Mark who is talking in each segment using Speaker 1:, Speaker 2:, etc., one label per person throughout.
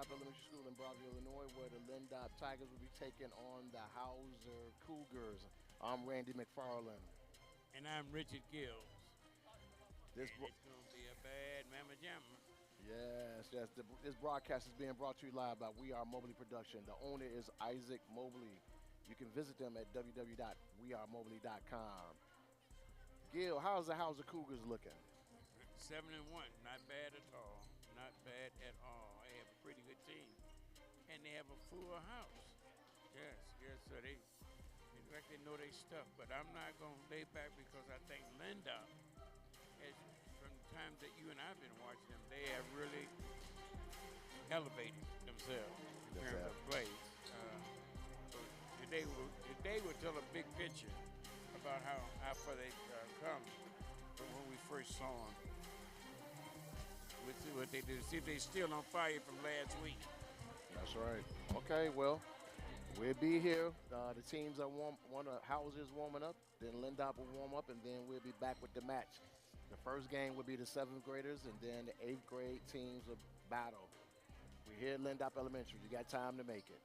Speaker 1: Lindop Elementary School in Broadview, Illinois, where the Lindop Tigers will be taking on the Hauser Cougars. I'm Randy McFarland.
Speaker 2: And I'm Richard Gills.
Speaker 1: This
Speaker 2: And it's going to be a bad mamma jamma.
Speaker 1: yes. This broadcast is being brought to you live by We Are Mobley Production. The owner is Issac Mobley. You can visit them at www.wearemobley.com. Gil, how's the Hauser Cougars looking?
Speaker 2: 7-1, not bad at all. Not bad at all. They have a pretty good team. And they have a full house. Yes, so they look like they know their stuff. But I'm not going to lay back because I think Linda, from the time that you and I have been watching them, they have really elevated themselves in terms of play. So today will tell a big picture about how far they've come from when we first saw them. We'll see what they do. See if they're still on fire from last week.
Speaker 1: That's right. Okay, well, we'll be here. The teams are one of Hauser's warming up, then Lindop will warm up, and then we'll be back with the match. The first game will be the 7th graders, and then the 8th grade teams will battle. We're here at Lindop Elementary. You got time to make it.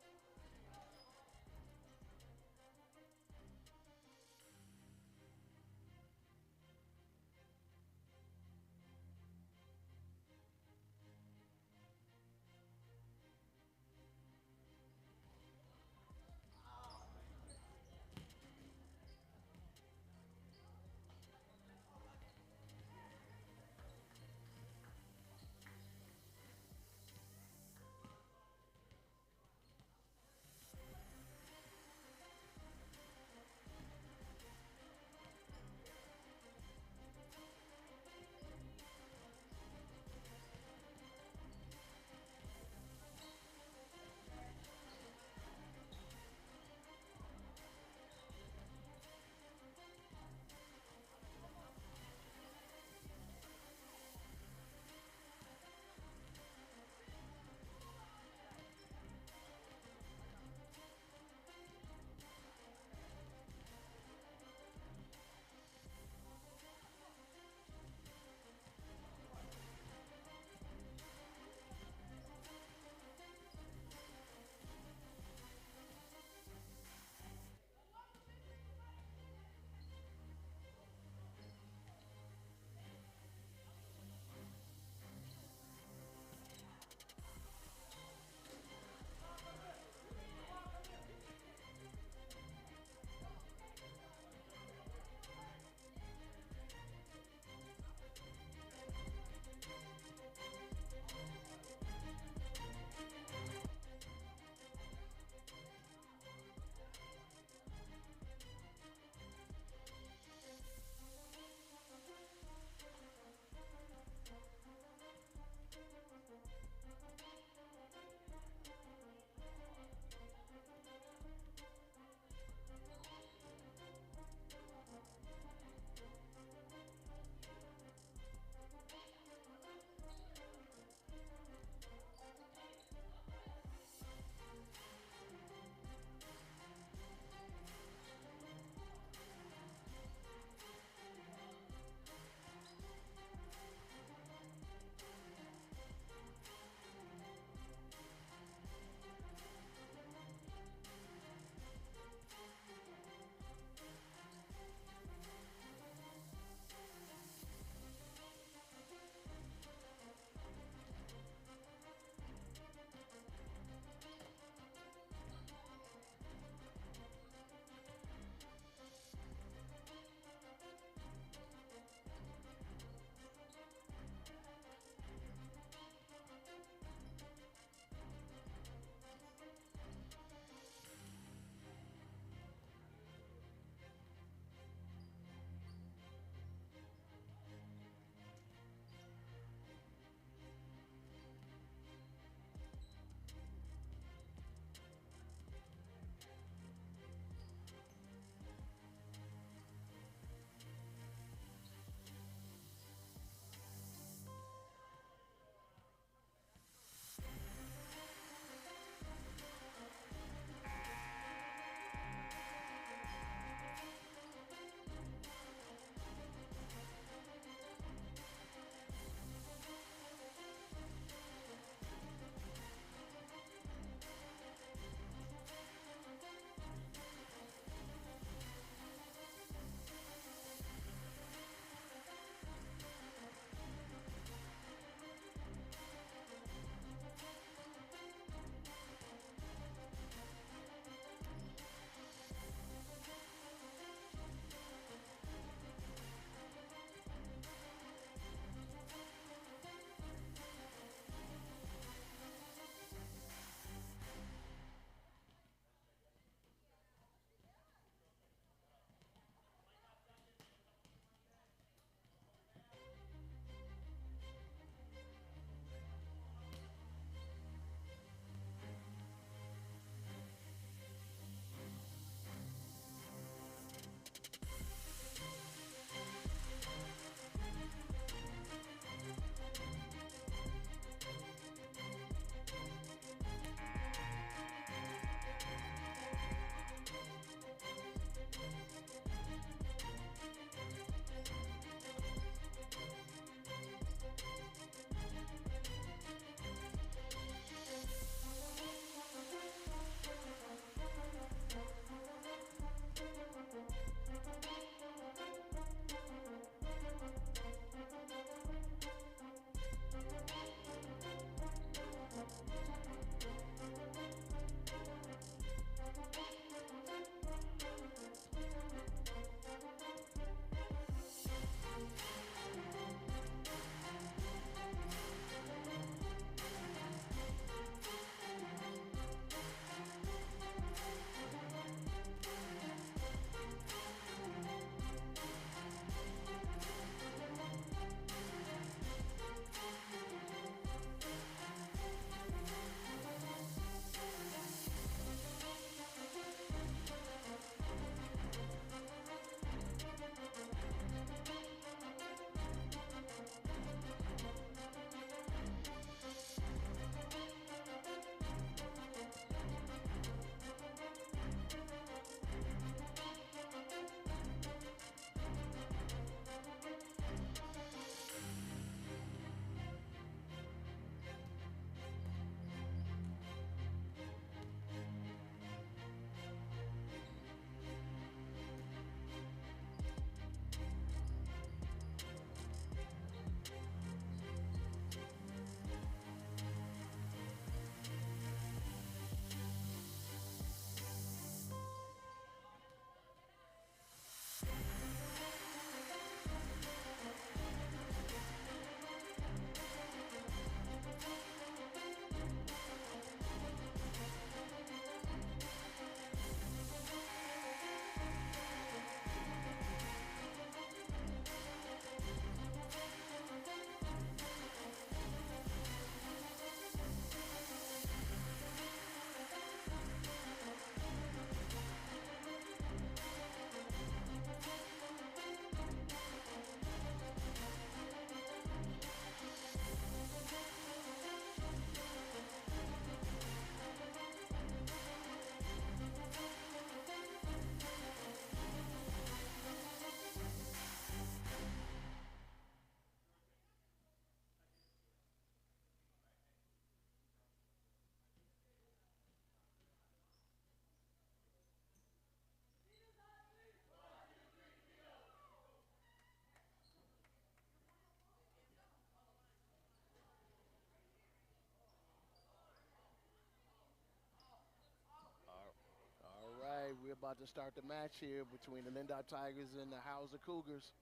Speaker 1: we're about to start the match here between the Lindop Tigers and the Hauser Cougars.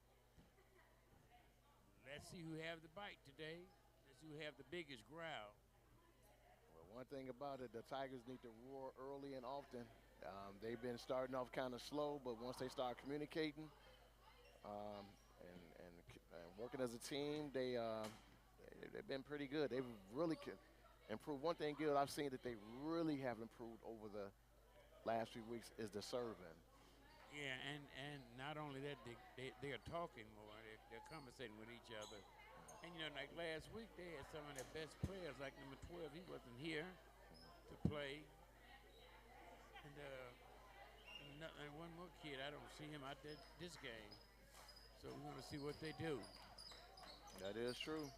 Speaker 2: Let's see who have the bite today. Let's see who have the biggest growl.
Speaker 1: Well, one thing about it, the Tigers need to roar early and often. They've been starting off kind of slow, but once they start communicating and working as a team, they've been pretty good. They've really improved. One thing good I've seen that they really have improved over the last few weeks is the serving.
Speaker 2: Yeah, and not only that, they're talking more. They're conversating with each other. And, you know, like last week, they had some of their best players, like number 12. He wasn't here to play. And one more kid, I don't see him out there this game. So we're going to see what they do.
Speaker 1: That is true.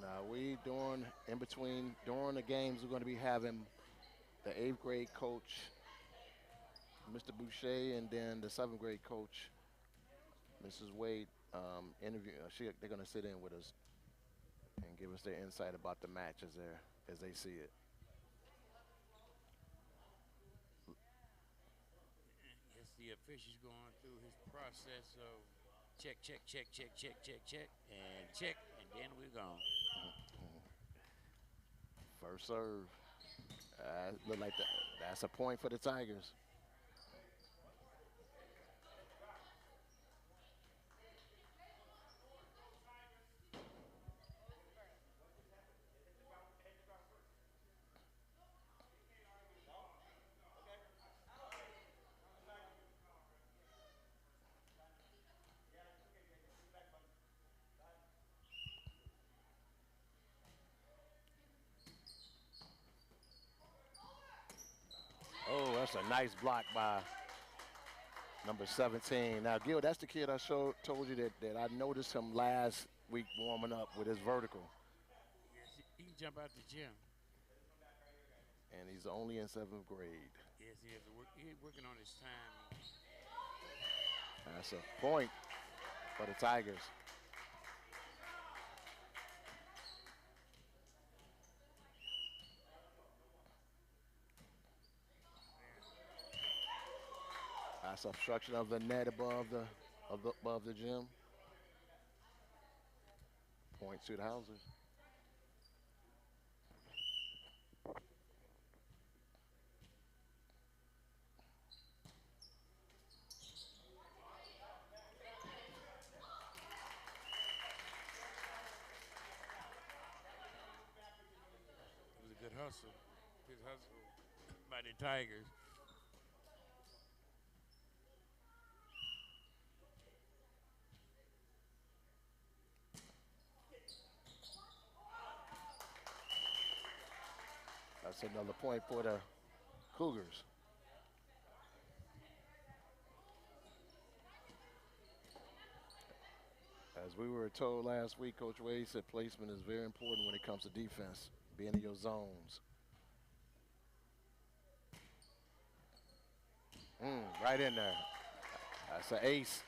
Speaker 1: Now during the games, we're going to be having the 8th grade coach, Mr. Boucher, and then the 7th grade coach, Mrs. Wade, interview. They're going to sit in with us and give us their insight about the match as they see it.
Speaker 2: Yes, the official's going through his process of check, and check, and then we're gone.
Speaker 1: First serve. Look like that's a point for the Tigers. Oh, that's a nice block by number 17. Now, Gil, that's the kid I told you that I noticed him last week warming up with his vertical.
Speaker 2: Yes, he can jump out the gym.
Speaker 1: And he's only in 7th grade.
Speaker 2: Yes, he has to work. He's working on his time.
Speaker 1: That's a point for the Tigers. That's obstruction of the net above the gym. Point to the Hausers.
Speaker 2: It was a good hustle. Good hustle by the Tigers.
Speaker 1: That's another point for the Cougars. As we were told last week, Coach Wade said placement is very important when it comes to defense, being in your zones. Right in there. That's an ace.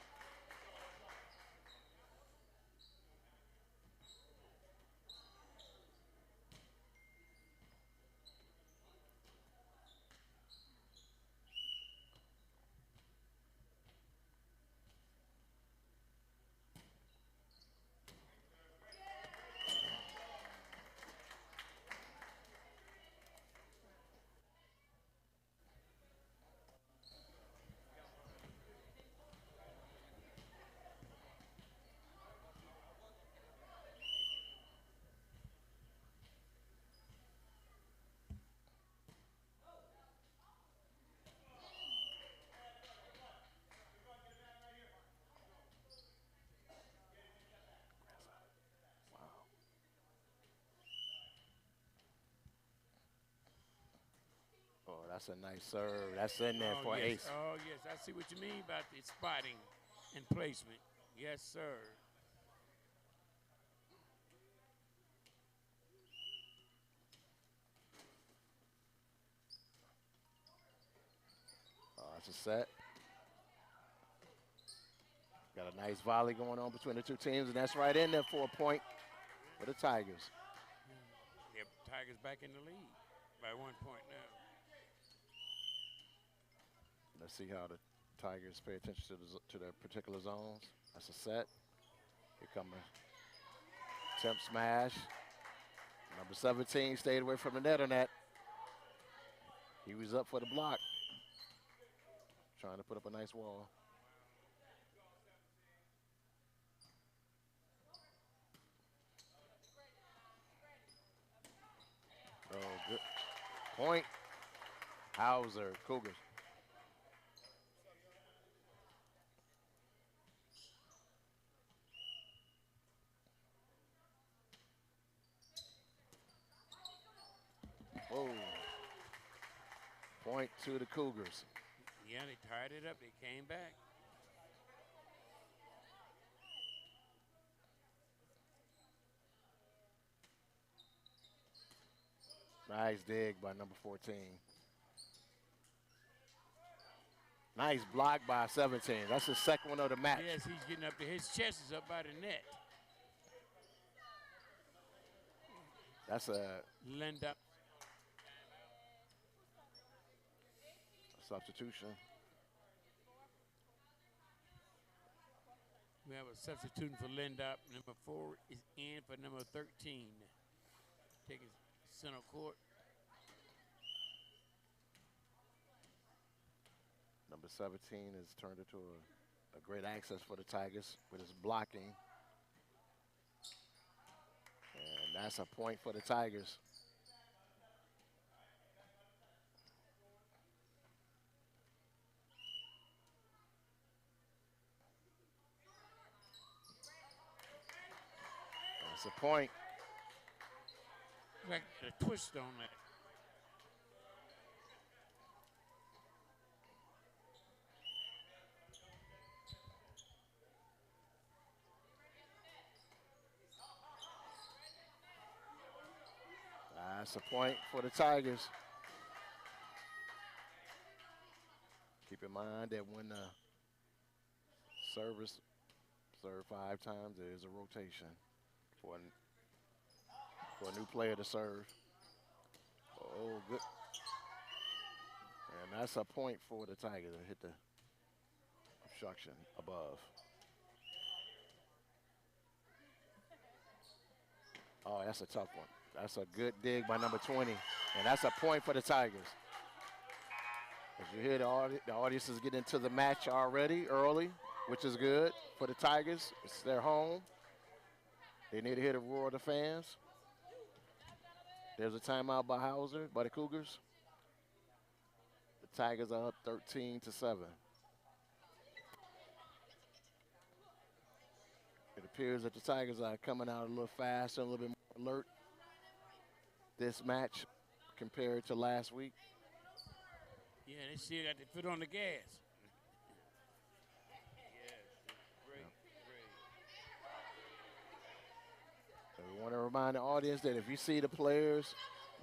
Speaker 1: Oh, that's a nice serve. That's in there for
Speaker 2: yes.
Speaker 1: ace.
Speaker 2: Oh, yes. I see what you mean about the spotting and placement. Yes, sir.
Speaker 1: Oh, that's a set. Got a nice volley going on between the two teams, and that's right in there for a point for the Tigers.
Speaker 2: Yep, Tigers back in the lead by 1 point now.
Speaker 1: Let's see how the Tigers pay attention to their particular zones. That's a set. Here come a temp smash. Number 17 stayed away from the net on that. He was up for the block. Trying to put up a nice wall. Oh, good point. Hauser, Cougars. Whoa. Point to the Cougars.
Speaker 2: Yeah, they tied it up. They came back.
Speaker 1: Nice dig by number 14. Nice block by 17. That's the second one of the match.
Speaker 2: Yes, he's getting up there. His chest is up by the net.
Speaker 1: That's a
Speaker 2: Linda.
Speaker 1: substitution.
Speaker 2: We have a substitution for Linda. Number 4 is in for number 13. Taking center court.
Speaker 1: Number 17 has turned into a great access for the Tigers with his blocking. And that's a point for the Tigers. That's a point.
Speaker 2: Like a twist on that.
Speaker 1: That's a point for the Tigers. Keep in mind that when the servers serve 5 times, there is a rotation for a new player to serve. Oh, good. And that's a point for the Tigers to hit the obstruction above. Oh, that's a tough one. That's a good dig by number 20. And that's a point for the Tigers. As you hear, the audience is getting into the match already early, which is good for the Tigers. It's their home. They need to hear the roar of the fans. There's a timeout by Hauser, by the Cougars. The Tigers are up 13-7. It appears that the Tigers are coming out a little faster, a little bit more alert this match compared to last week.
Speaker 2: Yeah, they still got their foot on the gas. Yes, great.
Speaker 1: So we want to remind the audience that if you see the players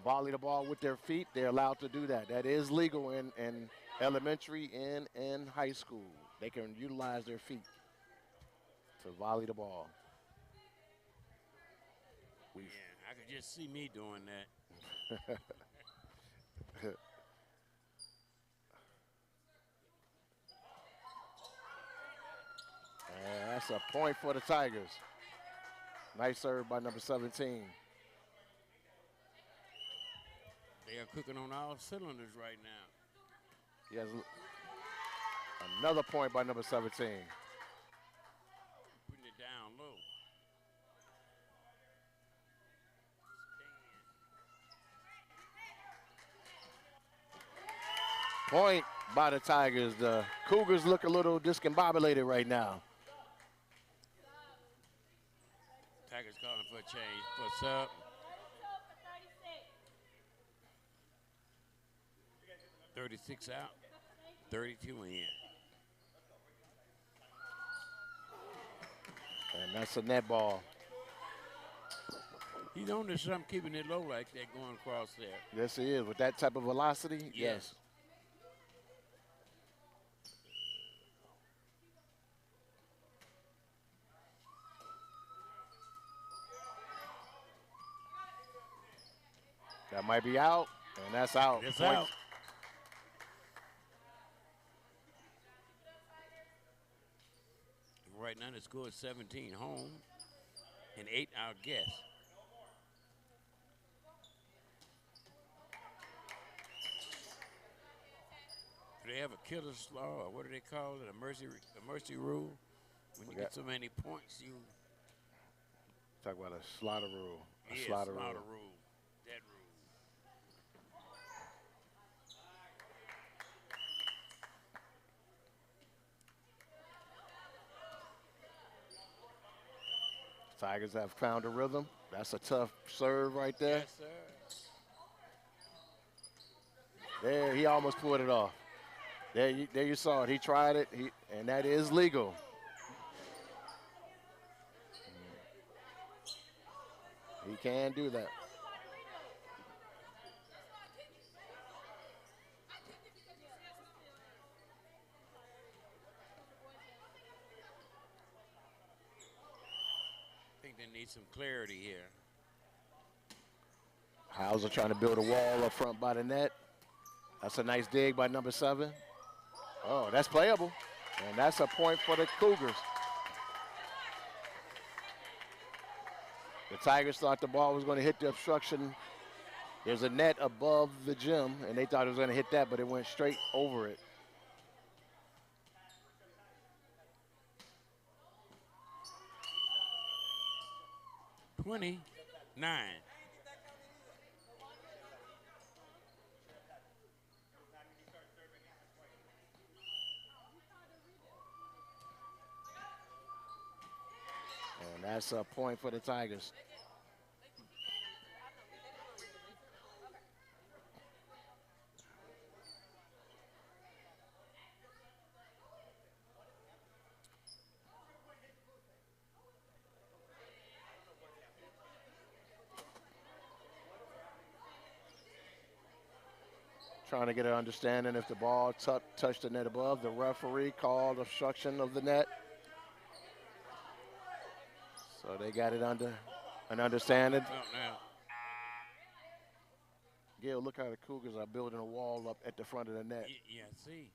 Speaker 1: volley the ball with their feet, they're allowed to do that. That is legal in elementary and in high school. They can utilize their feet to volley the ball.
Speaker 2: Yeah, I could just see me doing that.
Speaker 1: And that's a point for the Tigers. Nice serve by number 17.
Speaker 2: They are cooking on all cylinders right now.
Speaker 1: He has another point by number 17.
Speaker 2: Putting it down low.
Speaker 1: Point by the Tigers. The Cougars look a little discombobulated right now.
Speaker 2: Tigers calling for a change. What's up? 36 out, 32 in.
Speaker 1: And that's a net ball.
Speaker 2: He's on to something, keeping it low like that going across there.
Speaker 1: Yes, he is. With that type of velocity, yes. That might be out, and that's out.
Speaker 2: It's
Speaker 1: Point.
Speaker 2: out. Right now the score is 17 home and 8 our guests. Do they have a killer's law, or what do they call it? A mercy rule? When you get so many points, you
Speaker 1: Talk about a slaughter rule. A
Speaker 2: slaughter
Speaker 1: rule.
Speaker 2: rule. That rule.
Speaker 1: Tigers have found a rhythm. That's a tough serve right there.
Speaker 2: Yes, sir.
Speaker 1: There, he almost pulled it off. There you saw it. He tried it, and that is legal. He can do that.
Speaker 2: I think they need some clarity here.
Speaker 1: Hauser trying to build a wall up front by the net. That's a nice dig by number 7. Oh, that's playable. And that's a point for the Cougars. The Tigers thought the ball was going to hit the obstruction. There's a net above the gym, and they thought it was going to hit that, but it went straight over it.
Speaker 2: $29.
Speaker 1: And that's a point for the Tigers. Trying to get an understanding if the ball touched the net above. The referee called obstruction of the net. So they got it under an understanding.
Speaker 2: Now.
Speaker 1: Gil, look how the Cougars are building a wall up at the front of the net.
Speaker 2: Yeah, see.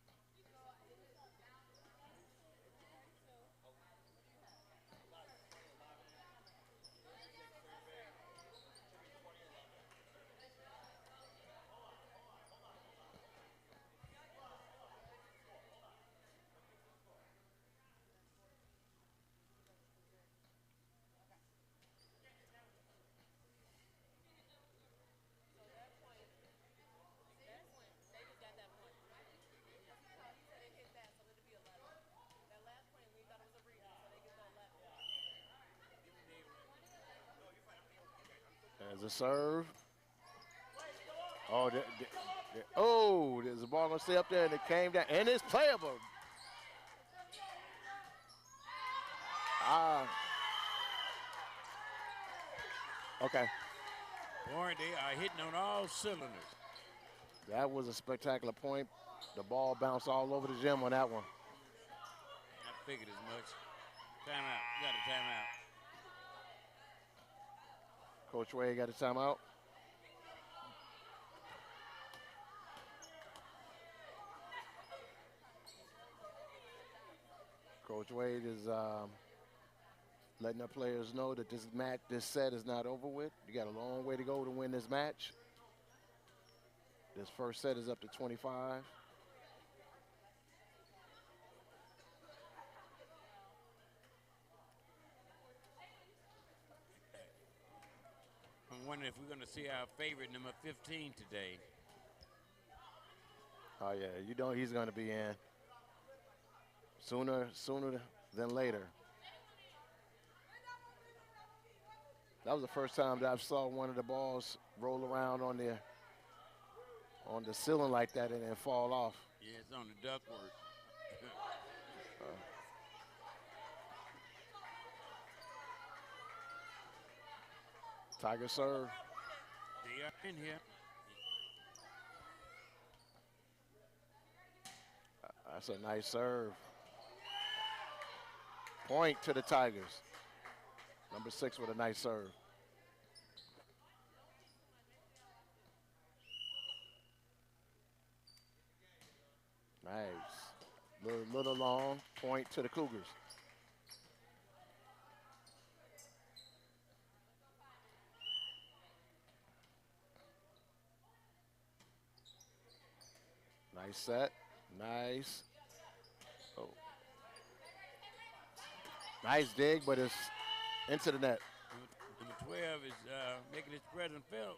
Speaker 1: There's a serve. Oh, there's a ball going to stay up there, and it came down, and it's playable. Okay.
Speaker 2: Boy, they are hitting on all cylinders.
Speaker 1: That was a spectacular point. The ball bounced all over the gym on that one.
Speaker 2: I figured as much. Timeout. You got a timeout.
Speaker 1: Coach Wade got a timeout. Coach Wade is letting the players know that this set is not over with. You got a long way to go to win this match. This first set is up to 25.
Speaker 2: I'm wondering if we're going to see our favorite number 15 today.
Speaker 1: Oh yeah, you know he's going to be in sooner than later. That was the first time that I saw one of the balls roll around on the ceiling like that and then fall off.
Speaker 2: Yeah, it's on the ductwork.
Speaker 1: Tiger serve.
Speaker 2: They are in here.
Speaker 1: That's a nice serve. Point to the Tigers. Number 6 with a nice serve. Nice. Little long point to the Cougars. Nice set. Nice. Oh. Nice dig, but it's into the net.
Speaker 2: Number 12 is making his presence felt.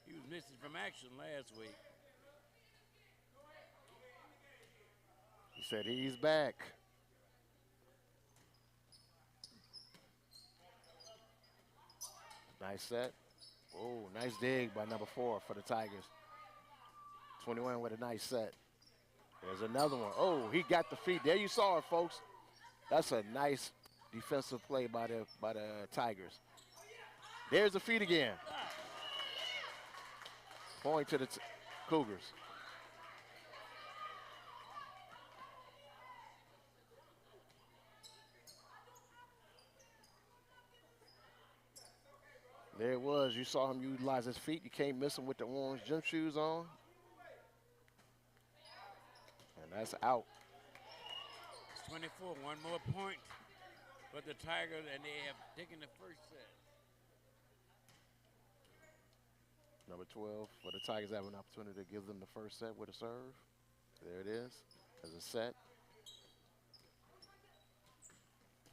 Speaker 2: He was missing from action last week.
Speaker 1: He said he's back. Nice set. Oh, nice dig by number 4 for the Tigers. 21 with a nice set. There's another one. Oh, he got the feet. There you saw it, folks. That's a nice defensive play by the Tigers. There's the feet again. Point to the Cougars. There it was. You saw him utilize his feet. You can't miss him with the orange gym shoes on. And that's out.
Speaker 2: It's 24. One more point for the Tigers, and they have taken the first set.
Speaker 1: Number 12 for the Tigers have an opportunity to give them the first set with a serve. There it is as a set.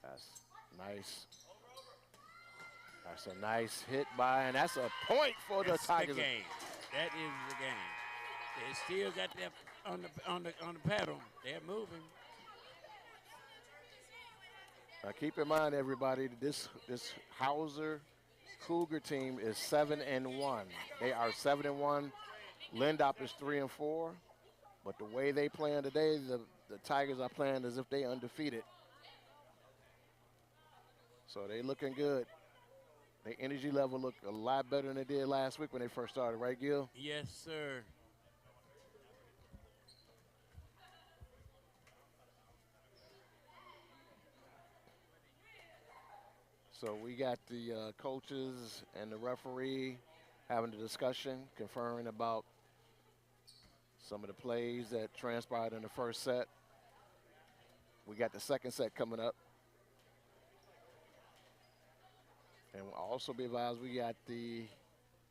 Speaker 1: That's nice. That's a nice hit by, and that's a point for the Tigers.
Speaker 2: The game. That is the game. They still got that on the paddle. They're moving.
Speaker 1: Now keep in mind, everybody, this Hauser Cougar team is 7-1. They are 7-1. Lindop is 3-4. But the way they playing today, the Tigers are playing as if they undefeated. So they looking good. Their energy level look a lot better than it did last week when they first started, right, Gil?
Speaker 2: Yes, sir.
Speaker 1: So we got the coaches and the referee having a discussion, conferring about some of the plays that transpired in the first set. We got the second set coming up. And we'll also be advised we got the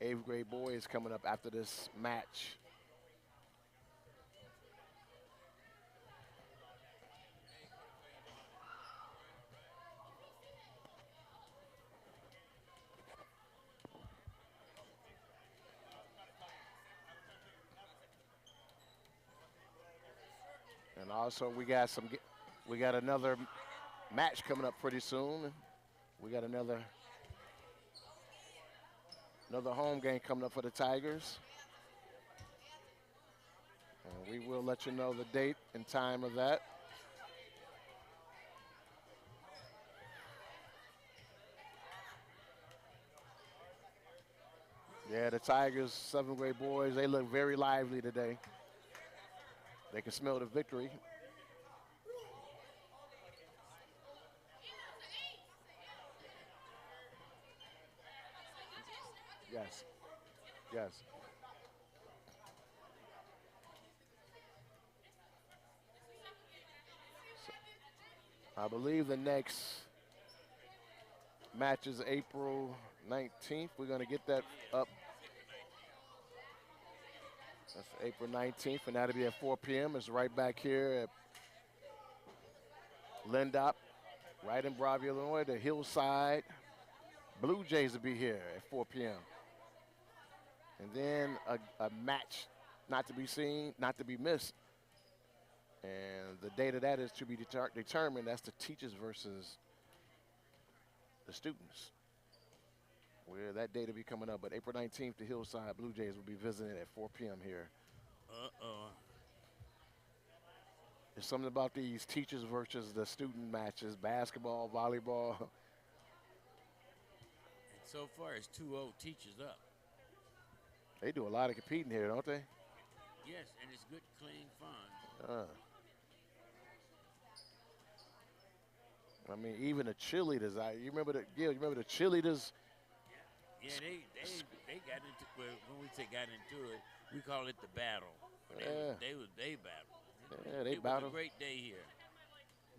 Speaker 1: 8th grade boys coming up after this match. And also we got another match coming up pretty soon. We got another home game coming up for the Tigers. And we will let you know the date and time of that. Yeah, the Tigers, 7th grade boys, they look very lively today. They can smell the victory. Yes. Yes. So, I believe the next match is April 19th. We're going to get that up. That's April 19th, and that'll be at 4 p.m. It's right back here at Lindop, right in Broadview, Illinois. The Hillside Blue Jays will be here at 4 p.m. And then a match not to be seen, not to be missed. And the date of that is to be determined. That's the teachers versus the students, where that date will be coming up. But April 19th, the Hillside Blue Jays will be visiting at 4 p.m. here. There's something about these teachers versus the student matches, basketball, volleyball.
Speaker 2: And so far, it's 2-0 teachers up.
Speaker 1: They do a lot of competing here, don't they?
Speaker 2: Yes, and it's good, clean fun.
Speaker 1: I mean, even the cheerleaders. You remember the cheerleaders?
Speaker 2: Yeah, they got into, well, when we say got into it, we call it the battle. They battle.
Speaker 1: Yeah, they
Speaker 2: It was a
Speaker 1: battled.
Speaker 2: great day here.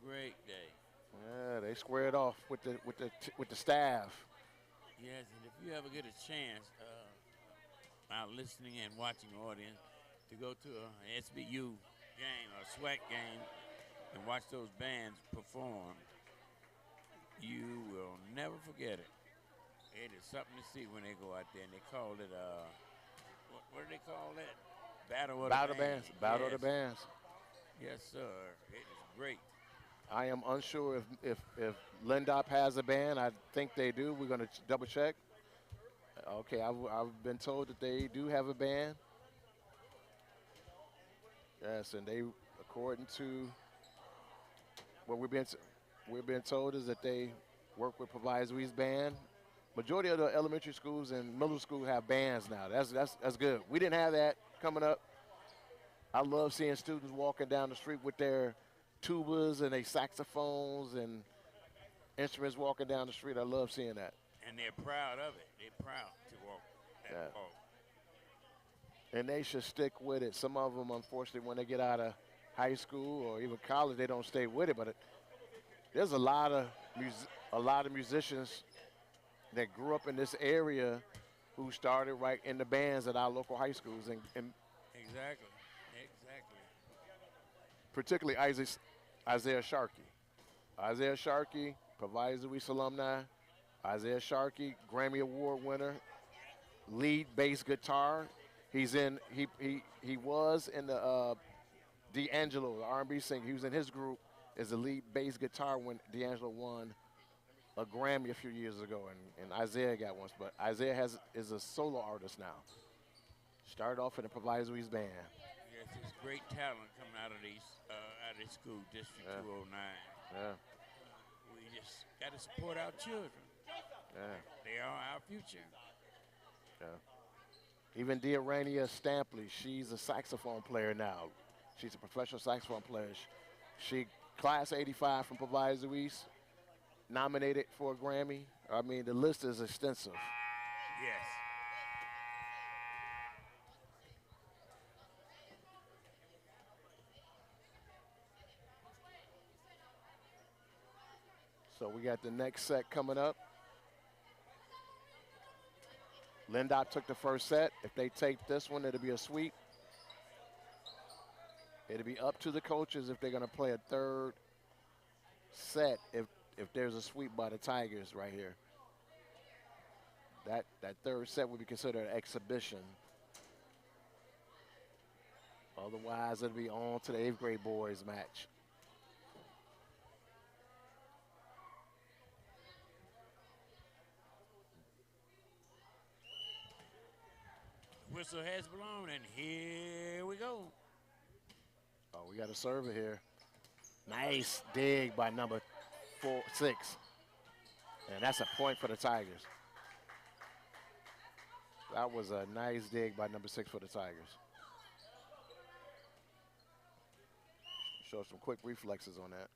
Speaker 2: Great day.
Speaker 1: Yeah, they squared off with the staff.
Speaker 2: Yes, and if you ever get a chance, our listening and watching audience, to go to a SBU game or SWAC game and watch those bands perform, you will never forget it. It is something to see when they go out there, and they call it what do they call that? Battle of the
Speaker 1: Battle
Speaker 2: Band.
Speaker 1: bands, battle of the
Speaker 2: Yes,
Speaker 1: bands.
Speaker 2: yes, sir. It is great.
Speaker 1: I am unsure if Lindop has a band. I think they do. We're going to double check. Okay, I've been told that they do have a band. Yes, and they, according to what we're being told, is that they work with Provisory's band. Majority of the elementary schools and middle school have bands now. That's good. We didn't have that coming up. I love seeing students walking down the street with their tubas and their saxophones and instruments walking down the street. I love seeing that.
Speaker 2: And they're proud of it. They're proud to walk that
Speaker 1: Yeah.
Speaker 2: walk.
Speaker 1: And they should stick with it. Some of them, unfortunately, when they get out of high school or even college, they don't stay with it. But there's a lot of musicians that grew up in this area who started right in the bands at our local high schools, and
Speaker 2: Exactly. Exactly.
Speaker 1: particularly Isaiah Sharkey. Isaiah Sharkey, Provisory alumni. Isaiah Sharkey, Grammy Award winner, lead bass guitar. He was in the D'Angelo, the R&B singer. He was in his group as the lead bass guitar when D'Angelo won a Grammy a few years ago, and Isaiah got one. But Isaiah is a solo artist now. Started off in the Provisory's band.
Speaker 2: Yes, there's great talent coming out of this school, District
Speaker 1: Yeah.
Speaker 2: 209.
Speaker 1: Yeah,
Speaker 2: We just got to support our children.
Speaker 1: yeah,
Speaker 2: They are our future.
Speaker 1: yeah. Even Dearania Stampley, she's a saxophone player now. She's a professional saxophone player. She class 85 from Provisory's, nominated for a Grammy. I mean, the list is extensive.
Speaker 2: Yes.
Speaker 1: So we got the next set coming up. Lindop took the first set. If they take this one, it'll be a sweep. It'll be up to the coaches if they're going to play a third set if there's a sweep by the Tigers right here. That third set would be considered an exhibition. Otherwise, it'll be on to the 8th grade boys match.
Speaker 2: Whistle has blown, and here we go.
Speaker 1: Oh, we got a server here. Nice dig by number 6. And that's a point for the Tigers. That was a nice dig by number 6 for the Tigers. Show some quick reflexes on that.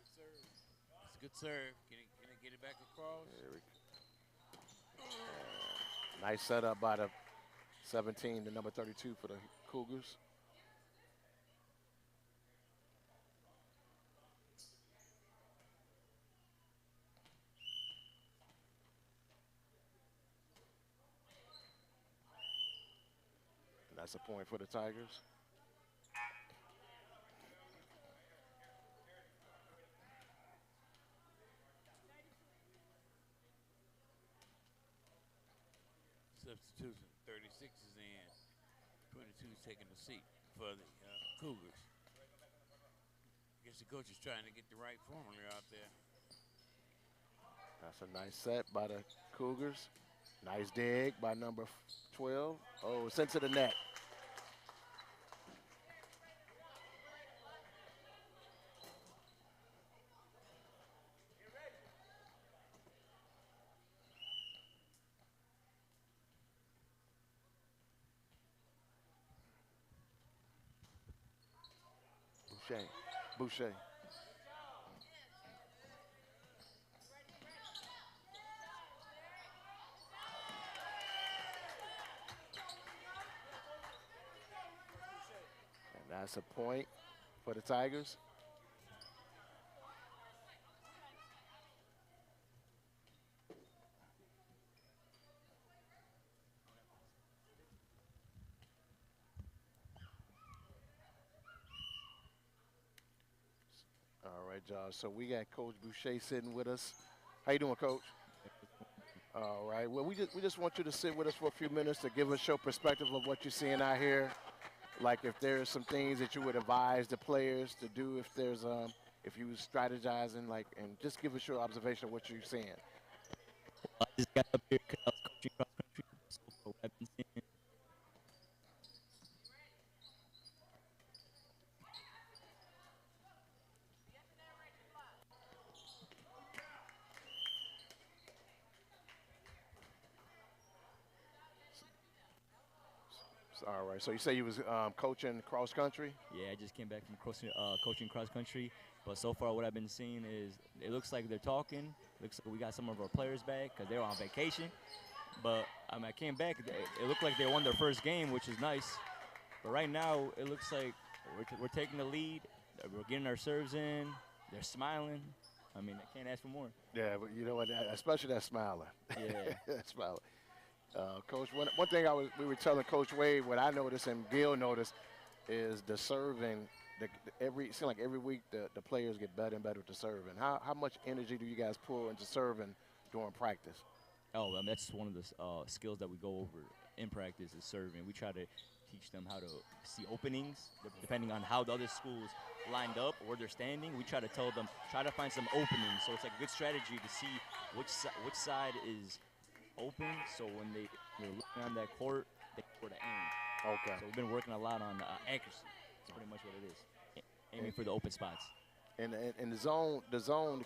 Speaker 2: It's a good serve. Can I get it back across?
Speaker 1: Nice setup by the 17 to number 32 for the Cougars. And that's a point for the Tigers.
Speaker 2: Substitution. 36 is in. 22 is taking the seat for the Cougars. I guess the coach is trying to get the right formula out there.
Speaker 1: That's a nice set by the Cougars. Nice dig by number 12. Oh, it's into the net. Boucher. That's a point for the Tigers. All right, Josh. So we got Coach Boucher sitting with us. How you doing, Coach? All right. Well, we just want you to sit with us for a few minutes to give us your perspective of what you're seeing out here. Like if there's some things that you would advise the players to do if you was strategizing, like, and just give us your observation of what you're seeing.
Speaker 3: I just got up here because I was coaching cross country. So for what I've been seeing,
Speaker 1: All right. So you say you was coaching cross country.
Speaker 3: yeah, I just came back from coaching cross country. But so far, what I've been seeing is it looks like they're talking. Looks like we got some of our players back because they were on vacation. But I mean, I came back. It looked like they won their first game, which is nice. But right now, it looks like we're taking the lead. We're getting our serves in. They're smiling. I mean, I can't ask for more.
Speaker 1: Yeah, but you know what? Especially that smiling.
Speaker 3: Yeah.
Speaker 1: That smiling. Coach, one thing we were telling Coach Wade, what I noticed and Gil noticed, is the serving. It seems like every week the players get better and better with the serving. How much energy do you guys pour into serving during practice?
Speaker 3: Oh, that's one of the skills that we go over in practice is serving. We try to teach them how to see openings, depending on how the other schools lined up or where they're standing. We try to tell them, try to find some openings. So it's like a good strategy to see which side is open. So when they're looking on that court, they know where to aim.
Speaker 1: Okay.
Speaker 3: So we've been working a lot on accuracy. That's pretty much what it is. Aiming for the open spots.
Speaker 1: And the zone.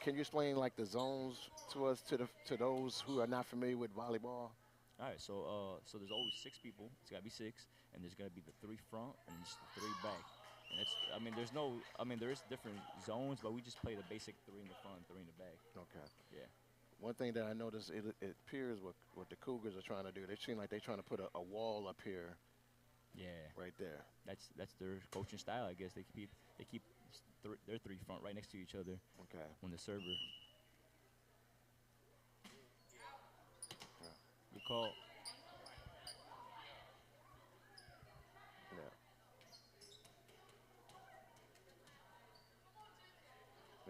Speaker 1: Can you explain like the zones to us to those who are not familiar with volleyball?
Speaker 3: All right, so there's always 6 people. It's got to be 6, and there's got to be the 3 front and just the 3 back. And there is different zones, but we just play the basic 3 in the front, 3 in the back.
Speaker 1: Okay.
Speaker 3: Yeah.
Speaker 1: One thing that I noticed, it appears what the Cougars are trying to do. They seem like they're trying to put a wall up here.
Speaker 3: Yeah.
Speaker 1: Right there.
Speaker 3: That's their coaching style, I guess. They keep their 3 front right next to each other.
Speaker 1: Okay.
Speaker 3: When the server. Good call.
Speaker 1: Yeah.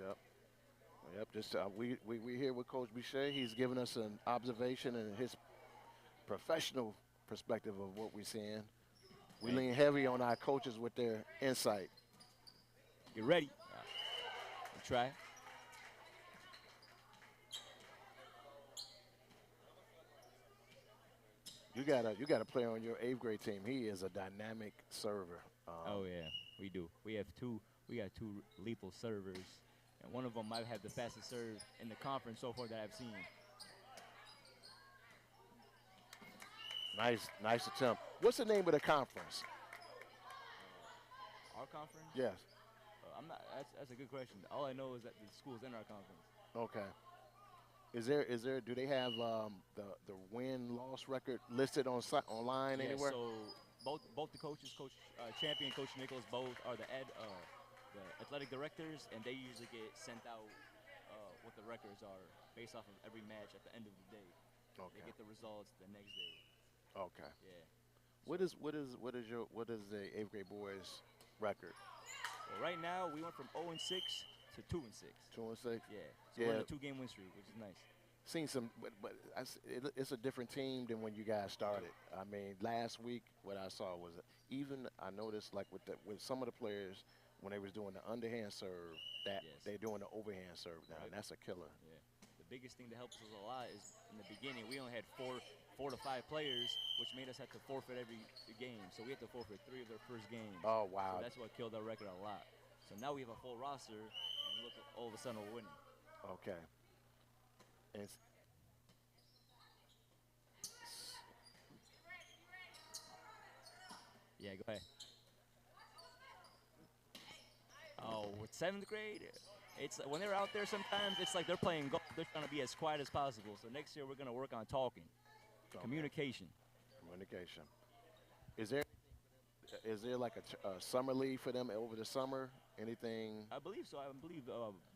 Speaker 1: Yep. Yep. Just we here with Coach Boucher. He's giving us an observation and his professional perspective of what we're seeing. We lean heavy on our coaches with their insight.
Speaker 3: Get ready. We'll try.
Speaker 1: You got a player on your 8th grade team. He is a dynamic server.
Speaker 3: Oh yeah, we do. We got 2 lethal servers, and one of them might have the fastest serve in the conference so far that I've seen.
Speaker 1: Nice attempt. What's the name of the conference?
Speaker 3: Our conference?
Speaker 1: Yes.
Speaker 3: I'm not. That's a good question. All I know is that the school's in our conference.
Speaker 1: Okay. Is there? Do they have the win-loss record listed online
Speaker 3: Yeah.
Speaker 1: anywhere?
Speaker 3: So both the coaches, Coach Champion, Coach Nichols, both are the athletic directors, and they usually get sent out what the records are based off of every match at the end of the day.
Speaker 1: Okay.
Speaker 3: They get the results the next day.
Speaker 1: Okay.
Speaker 3: Yeah.
Speaker 1: What is the 8th grade boys record?
Speaker 3: Well, right now we went from 0-6 to 2-6.
Speaker 1: 2-6.
Speaker 3: Yeah. So we're in a 2-game win streak, which is nice.
Speaker 1: Seen some, but it's a different team than when you guys started. I mean, last week what I saw was even I noticed like with some of the players when they was doing the underhand serve that they're doing the overhand serve now, and that's a killer.
Speaker 3: Yeah. The biggest thing that helps us a lot is in the beginning we only had four to five players, which made us have to forfeit every game. So we had to forfeit 3 of their first games.
Speaker 1: Oh wow!
Speaker 3: So that's what killed our record a lot. So now we have a full roster, and look, all of a sudden we're winning.
Speaker 1: Okay. And
Speaker 3: yeah, go ahead. Oh, with 7th grade, it's when they're out there sometimes it's like they're playing golf. They're trying to be as quiet as possible. So next year we're going to work on talking, communication.
Speaker 1: Communication. Is there Is there like a summer league for them over the summer? Anything?
Speaker 3: I believe so. I believe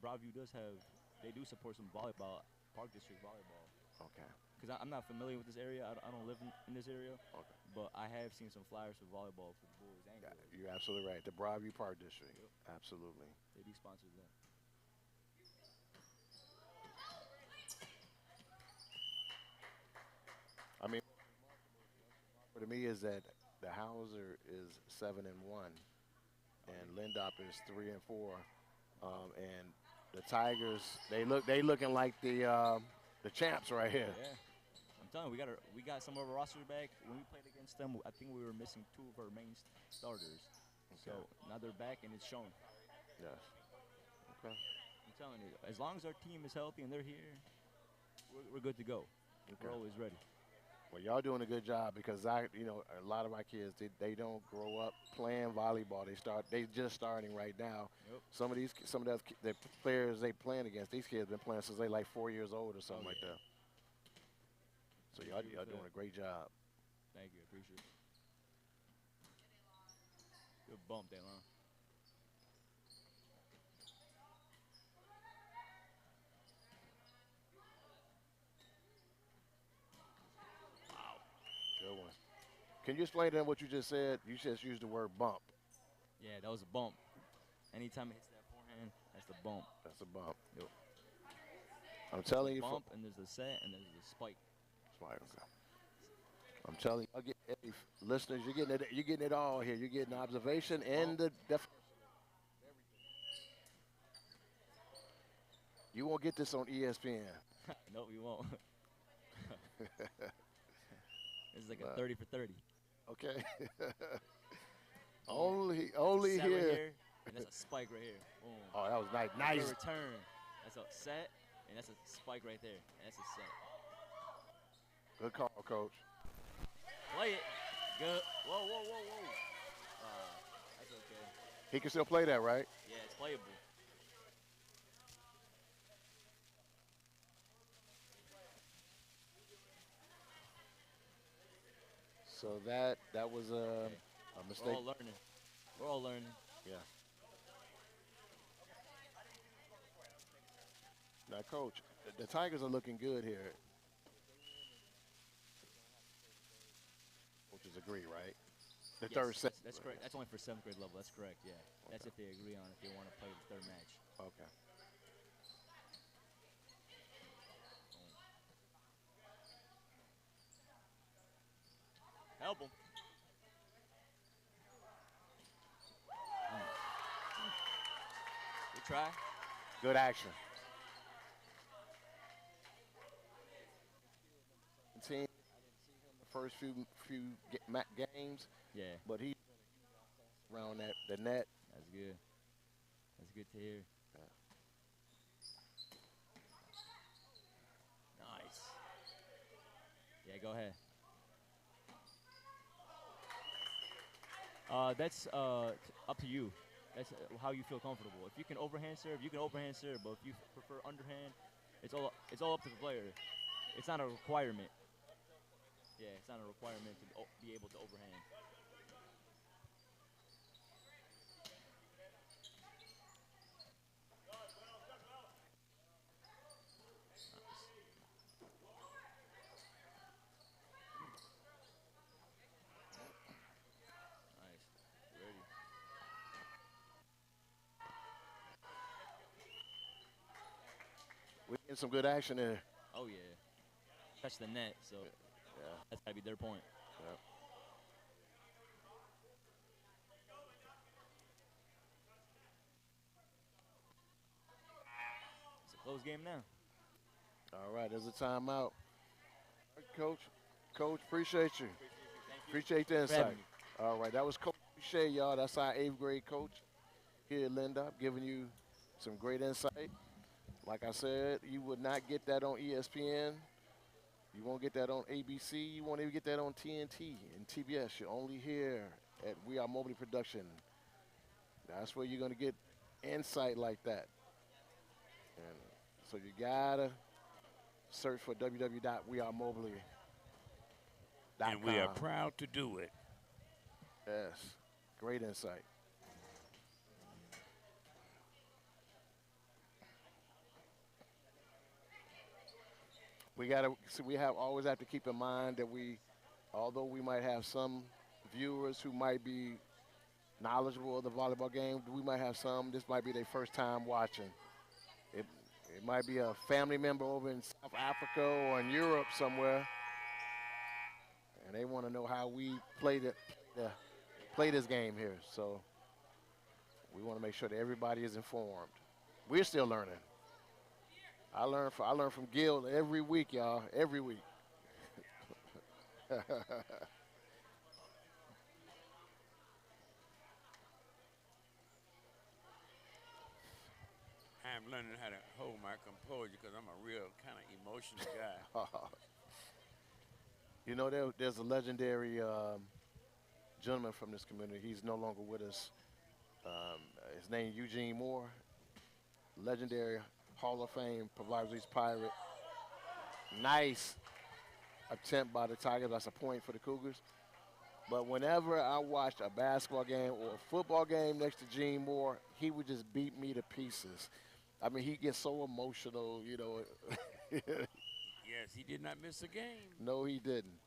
Speaker 3: Broadview does have. They do support some volleyball, Park District volleyball.
Speaker 1: Okay.
Speaker 3: Because I'm not familiar with this area. I don't live in this area.
Speaker 1: Okay.
Speaker 3: But I have seen some flyers for volleyball for the boys and
Speaker 1: Yeah,
Speaker 3: girls.
Speaker 1: you're absolutely right. The Broadview Park District.
Speaker 3: Yep.
Speaker 1: Absolutely.
Speaker 3: They do sponsor that.
Speaker 1: I mean, to me is that the Hauser is 7-1, and Lindop is 3-4, and the Tigers they looking like the champs right here.
Speaker 3: Yeah. I'm telling you, we got some of our rosters back. When we played against them, I think we were missing 2 of our main starters. So now they're back and it's shown.
Speaker 1: Yes. Okay.
Speaker 3: I'm telling you, as long as our team is healthy and they're here, we're good to go.
Speaker 1: Okay.
Speaker 3: We're always ready.
Speaker 1: Well, y'all doing a good job because a lot of our kids they don't grow up playing volleyball. They just starting right now.
Speaker 3: Yep.
Speaker 1: Some of the players they playing against, these kids been playing since they like 4 years old or something like that. So y'all doing a great job.
Speaker 3: Thank you, appreciate it. Good bump, Daylon.
Speaker 1: Good one. Can you explain to them what you just said? You just used the word bump.
Speaker 3: Yeah, that was a bump. Anytime it hits that forehand, that's the bump.
Speaker 1: That's a bump.
Speaker 3: Yep.
Speaker 1: I'm telling you.
Speaker 3: Bump, and there's a set, and there's a spike.
Speaker 1: Spike, okay. I'm telling you, listeners, you're getting it all here. You're getting observation and the definition. You won't get this on ESPN.
Speaker 3: No, you won't. It's like a 30 for 30.
Speaker 1: Okay. only
Speaker 3: set
Speaker 1: here.
Speaker 3: Right here. And that's a spike right here. Boom.
Speaker 1: Oh, that was nice. Nice.
Speaker 3: Return. That's a set, and that's a spike right there. And that's a set.
Speaker 1: Good call, Coach.
Speaker 3: Play it. Good. Whoa, whoa, whoa, whoa. That's okay.
Speaker 1: He can still play that, right?
Speaker 3: Yeah, it's playable.
Speaker 1: So that was a mistake.
Speaker 3: We're all learning. We're all learning.
Speaker 1: Yeah. Now, Coach, the Tigers are looking good here. Coaches agree, right? The
Speaker 3: Yes,
Speaker 1: third set.
Speaker 3: That's correct. That's only for 7th grade level. That's correct, yeah. That's if they agree on if they want to play the third match.
Speaker 1: Okay.
Speaker 3: Help them. Good try.
Speaker 1: Good action. Team. The first few games.
Speaker 3: Yeah.
Speaker 1: But he around the net.
Speaker 3: That's good. That's good to hear.
Speaker 1: Yeah.
Speaker 3: Nice. Yeah, go ahead. That's up to you. That's how you feel comfortable. If you can overhand serve, you can overhand serve. But if you prefer underhand, it's all up to the player. It's not a requirement. Yeah, it's not a requirement to be able to overhand.
Speaker 1: We're getting some good action there.
Speaker 3: Oh, yeah. Touch the net, so that's got to be their point.
Speaker 1: Yeah.
Speaker 3: It's a close game now.
Speaker 1: All right, there's a timeout. Coach, appreciate you. Appreciate the insight. All right, that was Coach Shea, y'all. That's our 8th grade coach here at Lindop, giving you some great insight. Like I said, you would not get that on ESPN. You won't get that on ABC. You won't even get that on TNT and TBS. You're only here at We Are Mobley Production. That's where you're going to get insight like that. And so you got to search for www.wearemobley.com.
Speaker 2: And we are proud to do it.
Speaker 1: Yes. Great insight. We gotta. So we have always have to keep in mind that although we might have some viewers who might be knowledgeable of the volleyball game, we might have some. This might be their first time watching. It, it might be a family member over in South Africa or in Europe somewhere, and they want to know how we play this game here. So we want to make sure that everybody is informed. We're still learning. I learn from Gil every week, y'all. Every week.
Speaker 2: I'm learning how to hold my composure because I'm a real kind of emotional guy.
Speaker 1: You know, there's a legendary gentleman from this community. He's no longer with us. His name Eugene Moore, legendary Hall of Fame Pulaski's Pirate. Nice attempt by the Tigers. That's a point for the Cougars. But whenever I watched a basketball game or a football game next to Gene Moore, he would just beat me to pieces. I mean, he gets so emotional, you know.
Speaker 2: Yes, he did not miss a game.
Speaker 1: No, he didn't.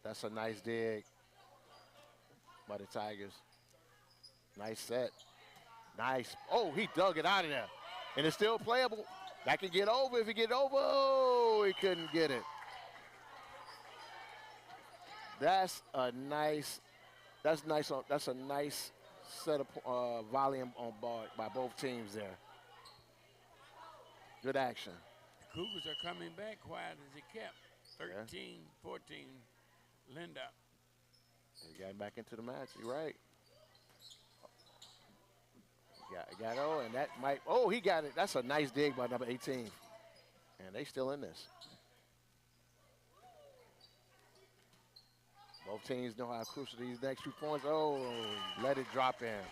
Speaker 1: That's a nice dig by the Tigers. Nice set. Nice. Oh, he dug it out of there. And it's still playable. That can get over if he get over. Oh, he couldn't get it. That's a nice set of volume on ball by both teams there. Good action.
Speaker 2: The Cougars are coming back quiet as he kept. 13, 14, Linda.
Speaker 1: He got him back into the match. You're right. Got and that might. Oh, he got it. That's a nice dig by number 18. And they still in this. Both teams know how crucial these next 2 points. Oh, let it drop in.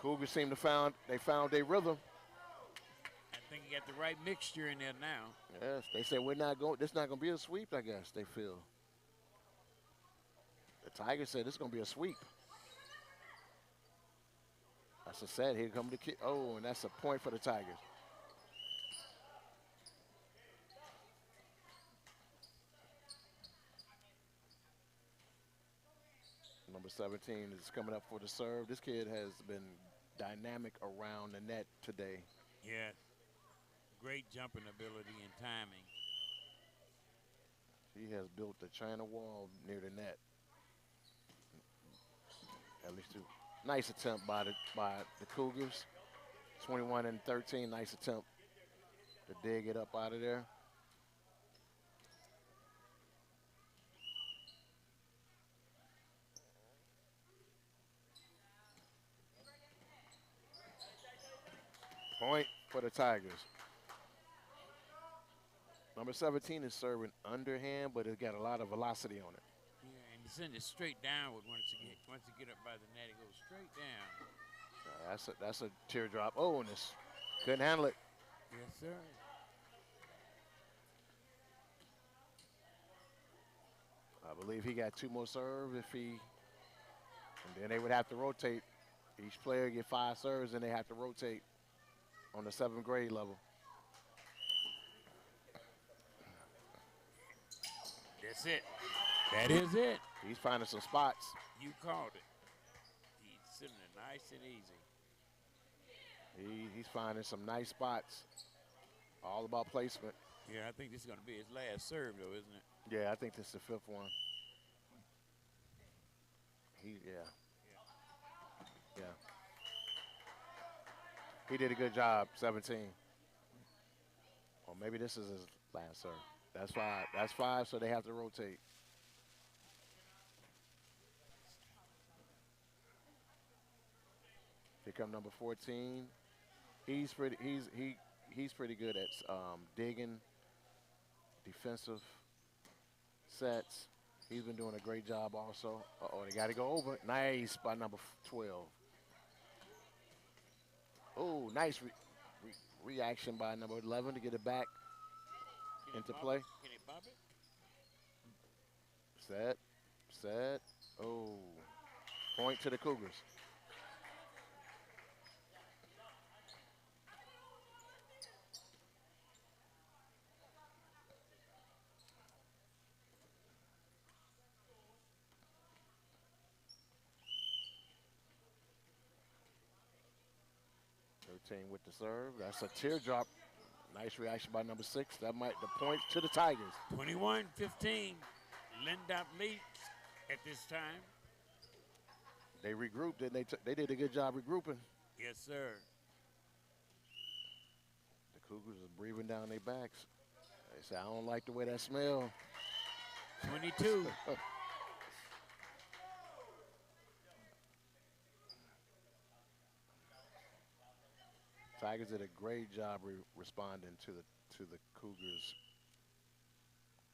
Speaker 1: Cougars seem to found their rhythm.
Speaker 2: I think he got the right mixture in there now.
Speaker 1: Yes, they said this not gonna be a sweep, I guess, they feel. The Tigers said this is gonna be a sweep. That's a set. Here come the kid. Oh, and that's a point for the Tigers. Number 17 is coming up for the serve. This kid has been dynamic around the net today.
Speaker 2: Yes. Great jumping ability and timing.
Speaker 1: He has built a China wall near the net. At least 2. Nice attempt by the Cougars. 21 and 13. Nice attempt to dig it up out of there. Point for the Tigers. Number 17 is serving underhand, but it's got a lot of velocity on it.
Speaker 2: Yeah, and he sends it straight downward once you get up by the net. It goes straight down.
Speaker 1: That's a teardrop. Oh, and this couldn't handle it.
Speaker 2: Yes, sir.
Speaker 1: I believe he got 2 more serves and then they would have to rotate. Each player get 5 serves and they have to rotate on the 7th grade level.
Speaker 2: That's it. That is it.
Speaker 1: He's finding some spots.
Speaker 2: You called it. He's sitting there nice and easy.
Speaker 1: He's finding some nice spots. All about placement.
Speaker 2: Yeah, I think this is going to be his last serve, though, isn't it?
Speaker 1: Yeah, I think this is the 5th one. Yeah. He did a good job, 17. Or maybe this is his last serve. That's 5. That's 5, so they have to rotate. Here come number 14. He's pretty good at digging, defensive sets. He's been doing a great job also. Uh-oh, they got to go over. Nice by number 12. Oh, nice reaction by number 11 to get it back. Into
Speaker 2: bop
Speaker 1: play.
Speaker 2: it? Can he bop it?
Speaker 1: Set. Set. Oh. Point to the Cougars. Team with the serve. That's a teardrop. Nice reaction by number 6. That might the point to the Tigers.
Speaker 2: 21-15. Lindop leads at this time.
Speaker 1: They regrouped and they did a good job regrouping.
Speaker 2: Yes, sir.
Speaker 1: The Cougars are breathing down their backs. They say, I don't like the way that smell.
Speaker 2: 22.
Speaker 1: Tigers did a great job responding to the Cougars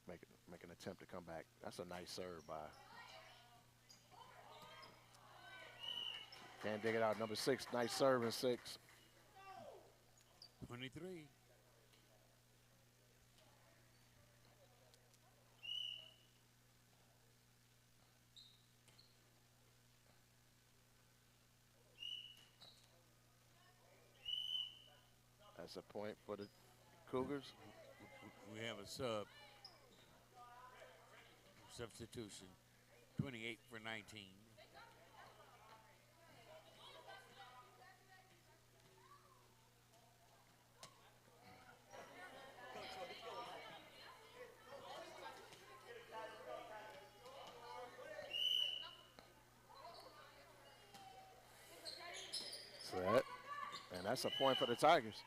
Speaker 1: make an attempt to come back. That's a nice serve by. Can't dig it out. Number 6, nice serve and 6.
Speaker 2: 23.
Speaker 1: That's a point for the Cougars.
Speaker 2: We have a substitution. 28 for 19.
Speaker 1: Set. And that's a point for the Tigers.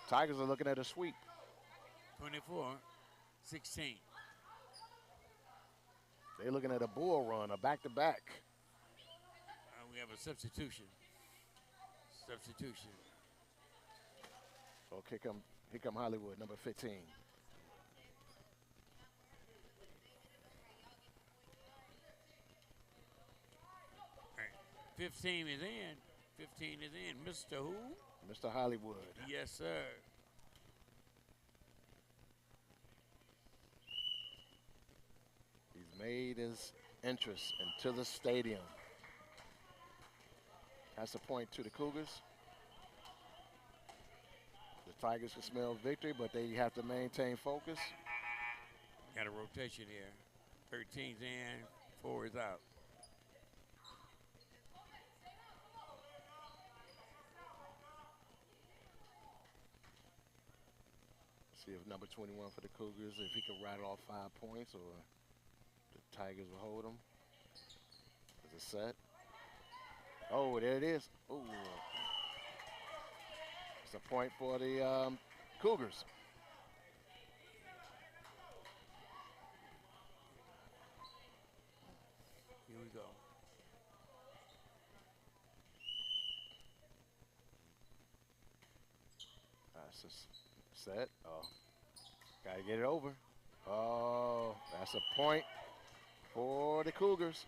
Speaker 1: Tigers are looking at a sweep.
Speaker 2: 24-16.
Speaker 1: They're looking at a bull run, a back-to-back.
Speaker 2: We have a substitution. Substitution.
Speaker 1: Oh, here come Hollywood, number 15.
Speaker 2: All right. 15 is in. 15 is in. Mr. Who?
Speaker 1: Mr. Hollywood.
Speaker 2: Yes, sir.
Speaker 1: He's made his entrance into the stadium. That's a point to the Cougars. The Tigers can smell victory, but they have to maintain focus.
Speaker 2: Got a rotation here. 13's in, 4 is out.
Speaker 1: See if number 21 for the Cougars, if he can rattle off 5 points or the Tigers will hold him. Is it set? Oh, there it is. Ooh. It's a point for the Cougars.
Speaker 2: Here we go.
Speaker 1: That's just set. Oh, gotta get it over. Oh, that's a point for the Cougars.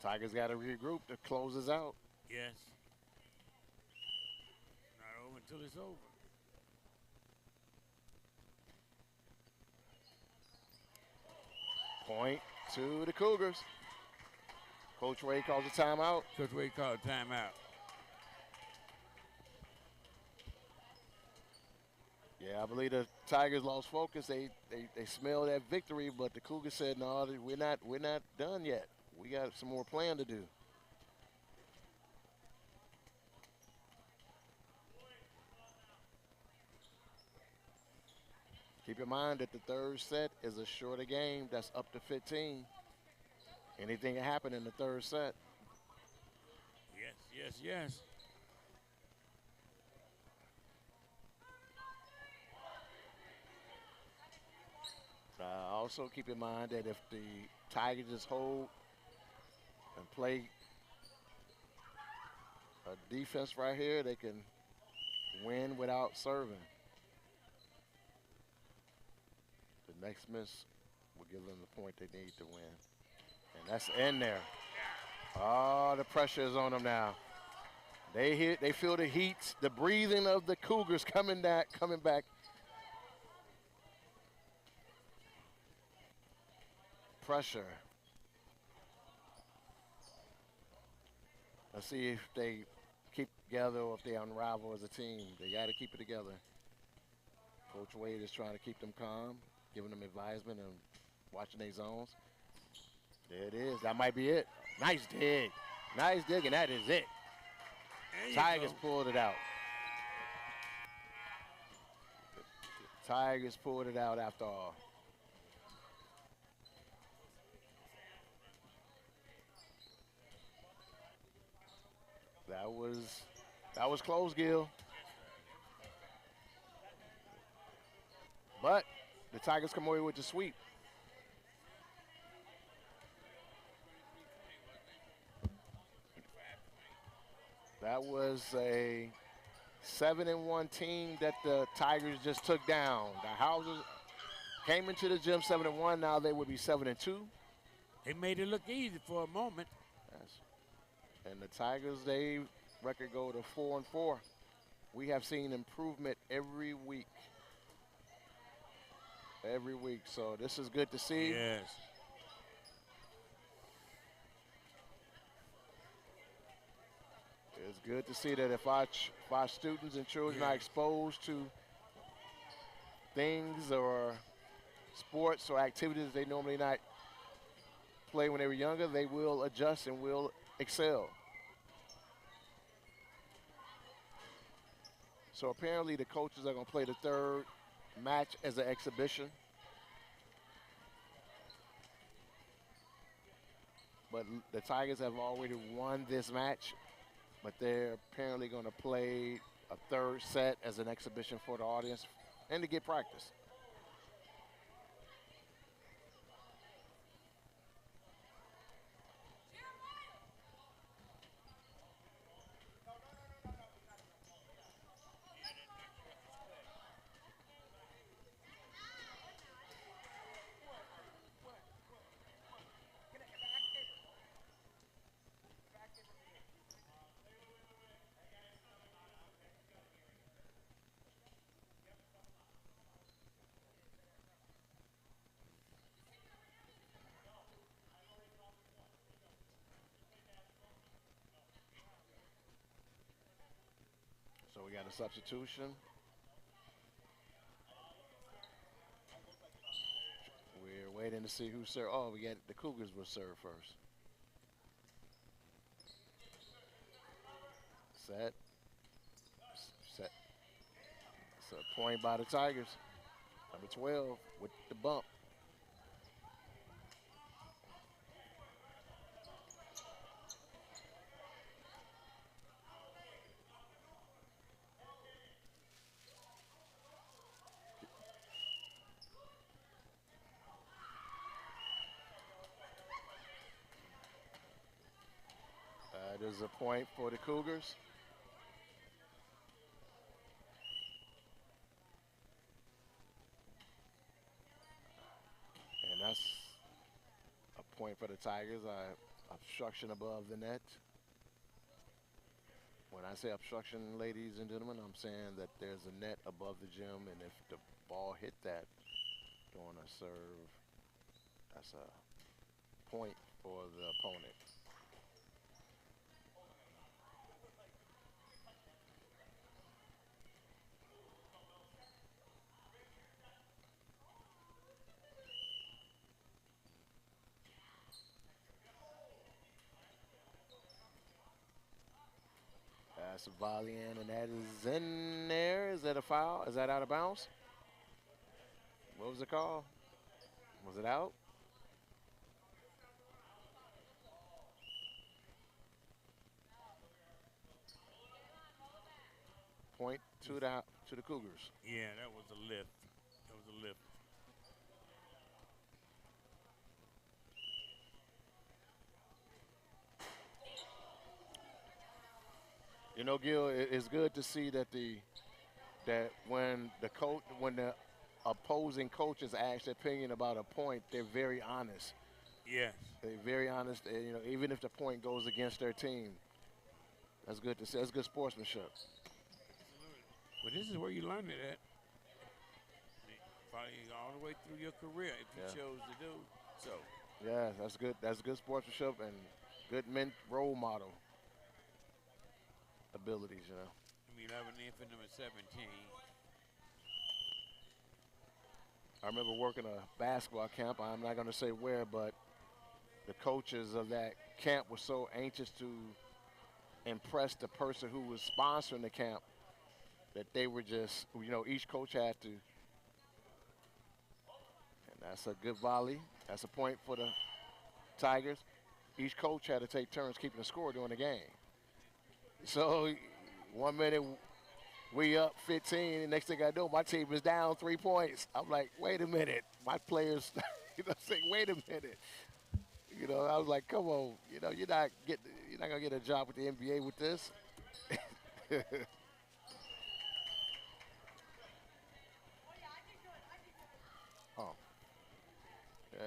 Speaker 1: Tigers got to regroup to close us out.
Speaker 2: Yes. Not over until it's over.
Speaker 1: Point to the Cougars. Coach Wade calls a timeout.
Speaker 2: Coach Wade called a timeout.
Speaker 1: Yeah, I believe the Tigers lost focus. They smelled that victory, but the Cougars said, "No, we're not done yet. We got some more playing to do." Keep in mind that the third set is a shorter game. That's up to 15. Anything can happen in the third set.
Speaker 2: Yes, yes, yes.
Speaker 1: Also keep in mind that if the Tigers just hold and play a defense right here, they can win without serving. The next miss will give them the point they need to win. And that's in there. Oh, the pressure is on them now. They feel the heat, the breathing of the Cougars coming back. Pressure. Let's see if they keep together or if they unravel as a team. They got to keep it together. Coach Wade is trying to keep them calm, giving them advisement and watching their zones. There it is. That might be it. Nice dig. Nice dig, and that is it. Tigers pulled it out. Tigers pulled it out after all. That was close, Gil. But the Tigers come away with the sweep. That was a 7-1 team that the Tigers just took down. The Houses came into the gym 7-1. Now they would be 7-2.
Speaker 2: They made it look easy for a moment.
Speaker 1: Yes. And the Tigers, they record go to 4-4. We have seen improvement every week. Every week. So this is good to see.
Speaker 2: Yes.
Speaker 1: It's good to see that if our students and children are exposed to things or sports or activities they normally not play when they were younger, they will adjust and will excel. So apparently the coaches are going to play the third match as an exhibition. But the Tigers have already won this match, but they're apparently going to play a third set as an exhibition for the audience and to get practice. So we got a substitution. We're waiting to see who served. Oh, we got the Cougars will serve first. Set. Set. It's a point by the Tigers. Number 12 with the bump. That is a point for the Cougars. And that's a point for the Tigers. Obstruction above the net. When I say obstruction, ladies and gentlemen, I'm saying that there's a net above the gym, and if the ball hit that during a serve, that's a point for the opponent. That's a volley in, and that is in there. Is that a foul? Is that out of bounds? What was the call? Was it out? Point to the Cougars.
Speaker 2: Yeah, that was a lift. That was a lift.
Speaker 1: You know, Gil, it's good to see that when the opposing coaches ask their opinion about a point, they're very honest.
Speaker 2: Yes.
Speaker 1: They're very honest. You know, even if the point goes against their team, That's good to see. That's good sportsmanship.
Speaker 2: Absolutely. But this is where you learn it at. Probably all the way through your career if you chose to do so.
Speaker 1: Yeah, that's good. That's good sportsmanship and good role model abilities, you know.
Speaker 2: Number 11 in for number 17.
Speaker 1: I remember working a basketball camp. I'm not going to say where, but the coaches of that camp were so anxious to impress the person who was sponsoring the camp that they were just, you know, each coach had to. And that's a good volley. That's a point for the Tigers. Each coach had to take turns keeping the score during the game. So 1 minute we up 15, and next thing I know, my team is down 3 points. I'm like, wait a minute. My players, you know, say, wait a minute. You know, I was like, come on, you know, you're not gonna get a job with the NBA with this. Oh, yes.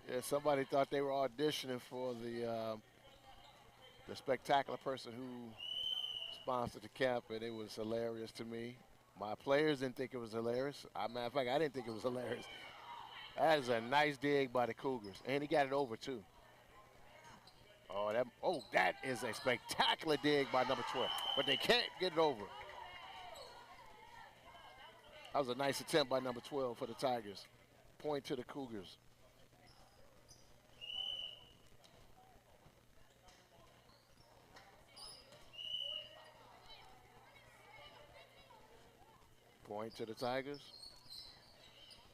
Speaker 1: Yeah, somebody thought they were auditioning for the spectacular person who sponsored the camp, and it was hilarious to me. My players didn't think it was hilarious. Matter of fact, I didn't think it was hilarious. That is a nice dig by the Cougars, and he got it over too. That is a spectacular dig by number 12, but they can't get it over. That was a nice attempt by number 12 for the Tigers. Point to the Cougars. Point to the Tigers.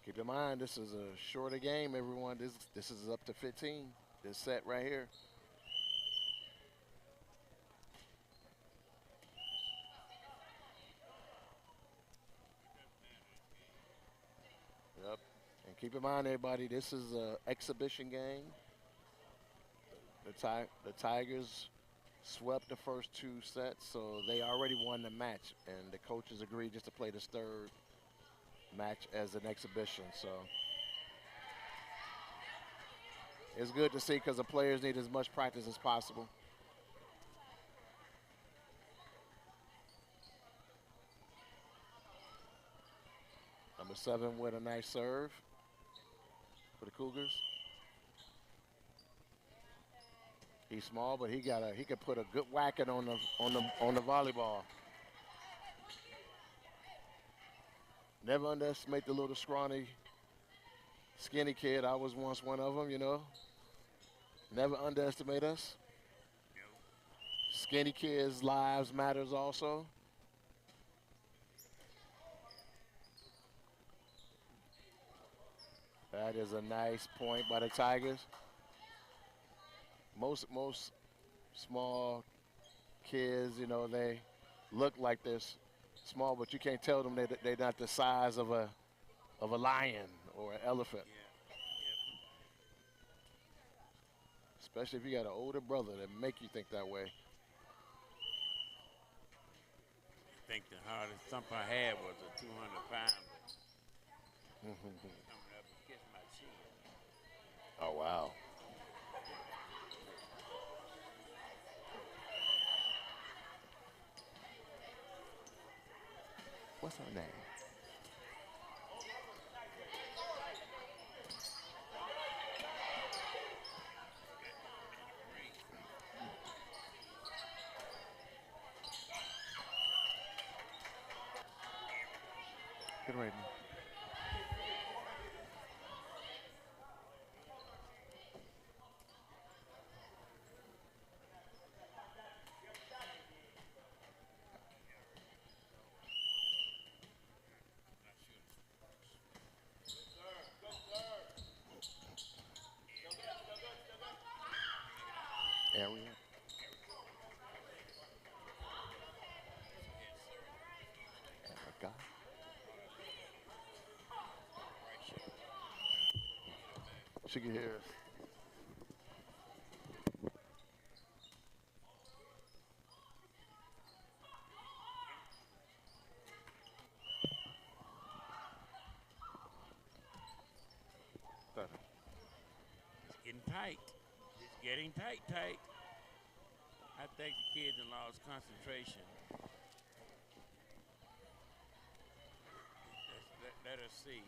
Speaker 1: Keep in mind, this is a shorter game, everyone. This is up to 15. This set right here. Yep. And keep in mind, everybody, this is an exhibition game. The Tigers swept the first 2 sets, so they already won the match, and the coaches agreed just to play this third match as an exhibition. So it's good to see because the players need as much practice as possible. Number 7 with a nice serve for the Cougars. He's small, but he could put a good whacking on the volleyball. Never underestimate the little scrawny, skinny kid. I was once one of them, you know. Never underestimate us. Skinny kids' lives matters also. That is a nice point by the Tigers. Most small kids, you know, they look like they're small, but you can't tell them they're not the size of a lion or an elephant.
Speaker 2: Yeah.
Speaker 1: Especially if you got an older brother that make you think that way.
Speaker 2: I think the hardest thump I had was a 200-pounder. Coming up and kiss my chin.
Speaker 1: Oh, wow. What's her name? Get ready. Area. Erica. She can hear us.
Speaker 2: tight. It's getting tight, tight. I think the kids have lost concentration. Let us see.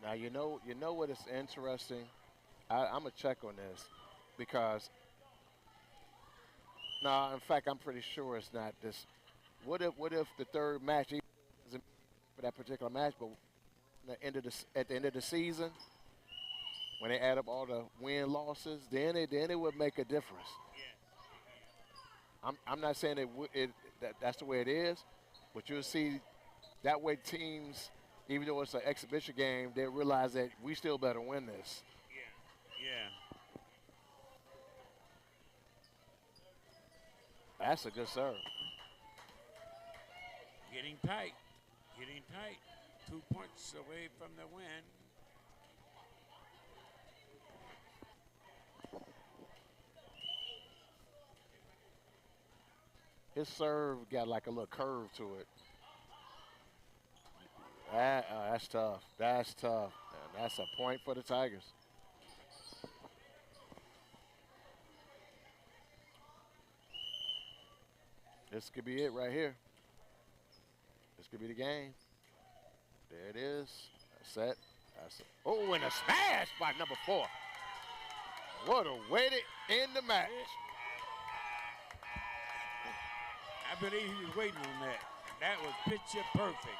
Speaker 1: Now you know what is interesting. I'm gonna check on this because no, in fact, I'm pretty sure it's not this. What if the third match even doesn't for that particular match, but at the end of the season, when they add up all the win losses, then it would make a difference. I'm not saying that's the way it is, but you'll see that way teams, even though it's an exhibition game, they realize that we still better win this.
Speaker 2: Yeah. Yeah.
Speaker 1: That's a good serve.
Speaker 2: Getting tight. Getting tight. 2 points away from the win.
Speaker 1: His serve got like a little curve to it. That's tough. That's tough. And that's a point for the Tigers. This could be it right here. This could be the game. There it is. Set. Oh, and a smash by number 4. What a way to end the match.
Speaker 2: I believe he was waiting on that. That was picture perfect.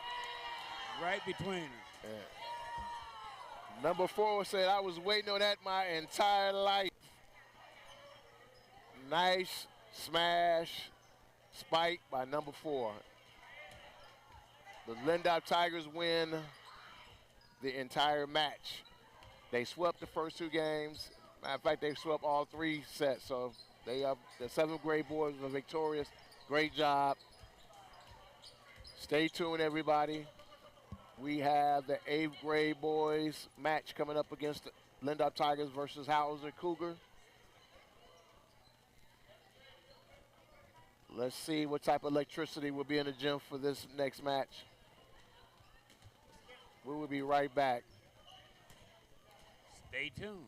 Speaker 2: Right between them.
Speaker 1: Yeah. Number 4 said, I was waiting on that my entire life. Nice smash spike by number 4. The Lindop Tigers win the entire match. They swept the first 2 games. Matter of fact, they swept all 3 sets. So the 7th grade boys were victorious. Great job. Stay tuned, everybody. We have the 8th grade boys match coming up against the Lindop Tigers versus Hauser Cougar. Let's see what type of electricity will be in the gym for this next match. We will be right back.
Speaker 2: Stay tuned.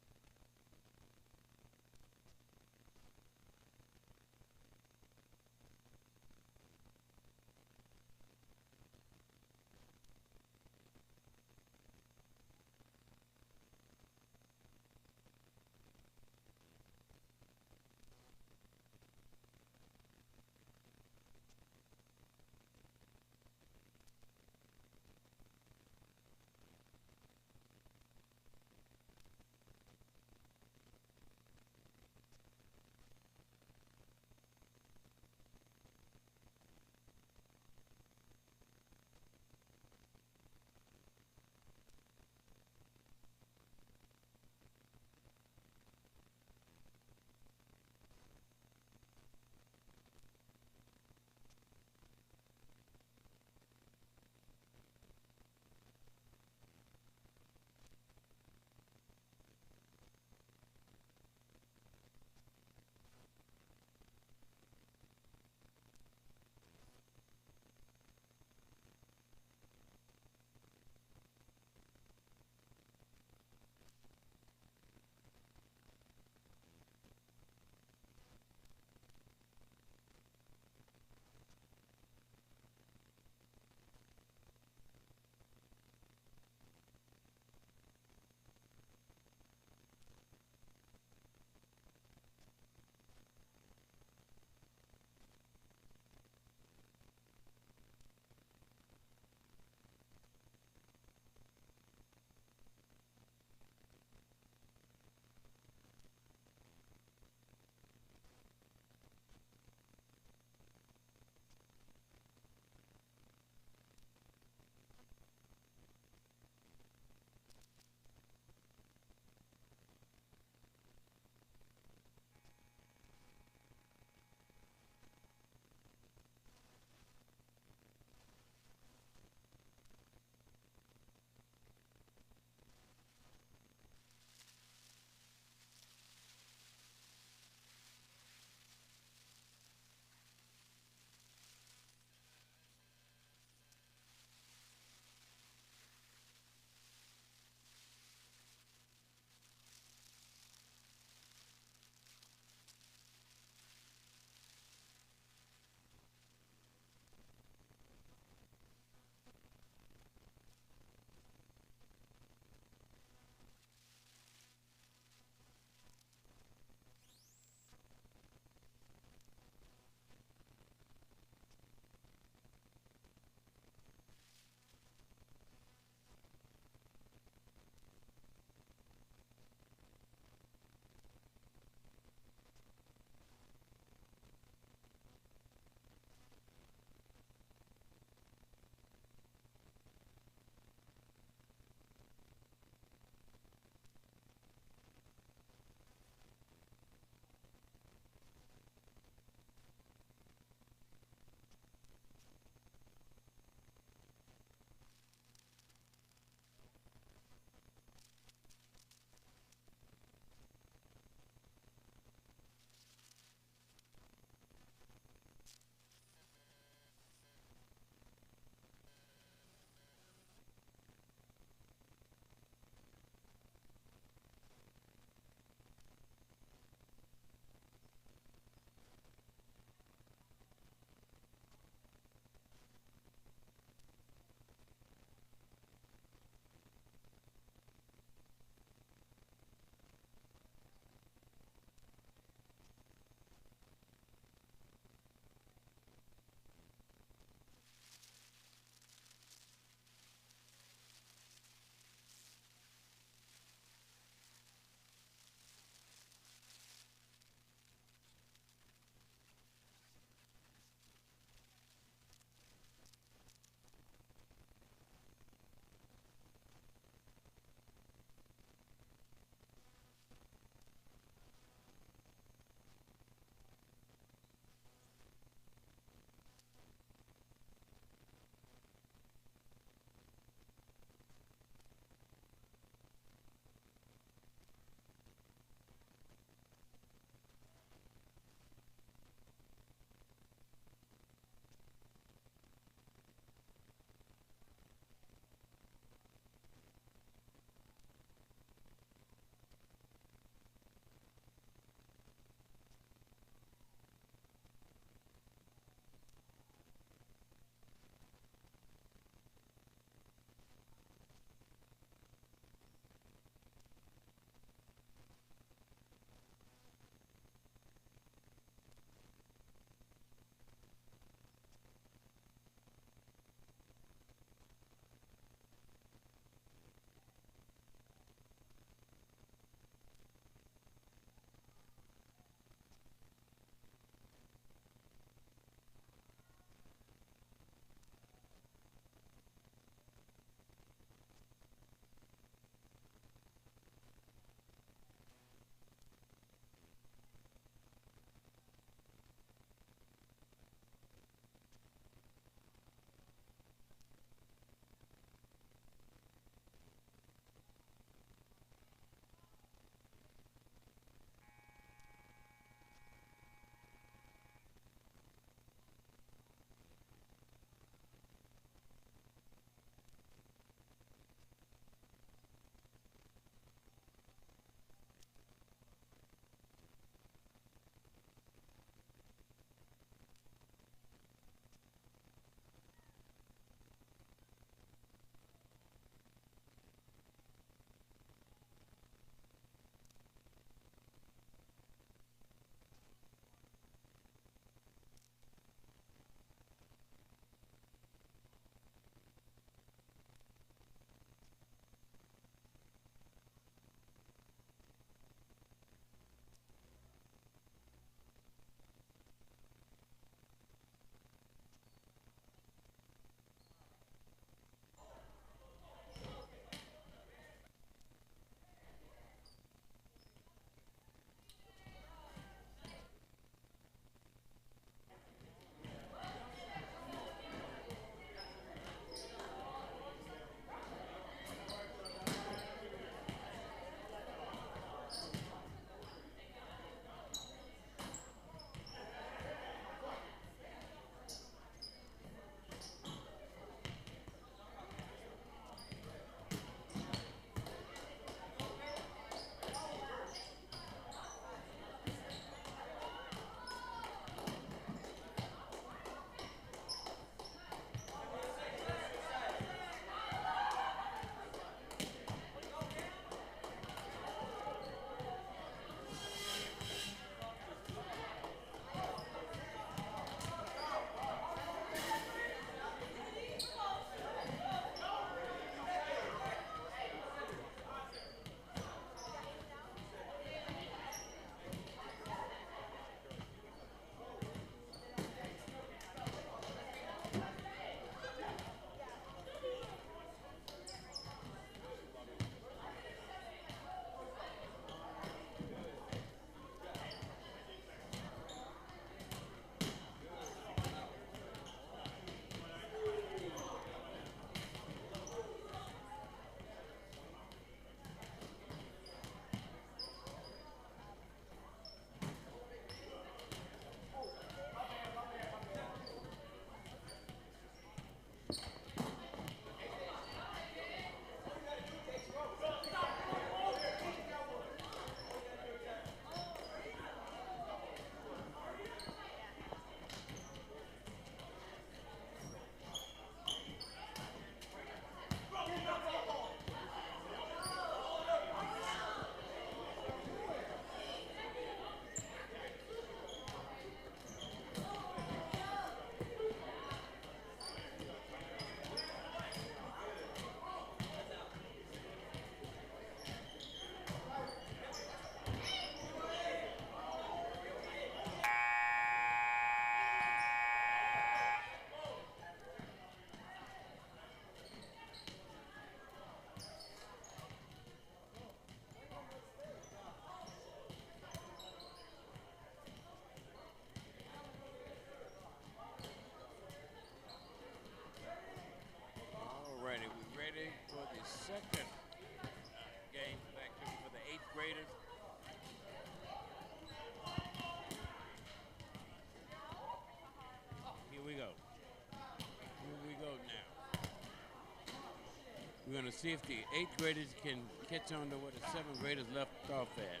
Speaker 2: see if the eighth graders can catch on to what the seventh graders left off at.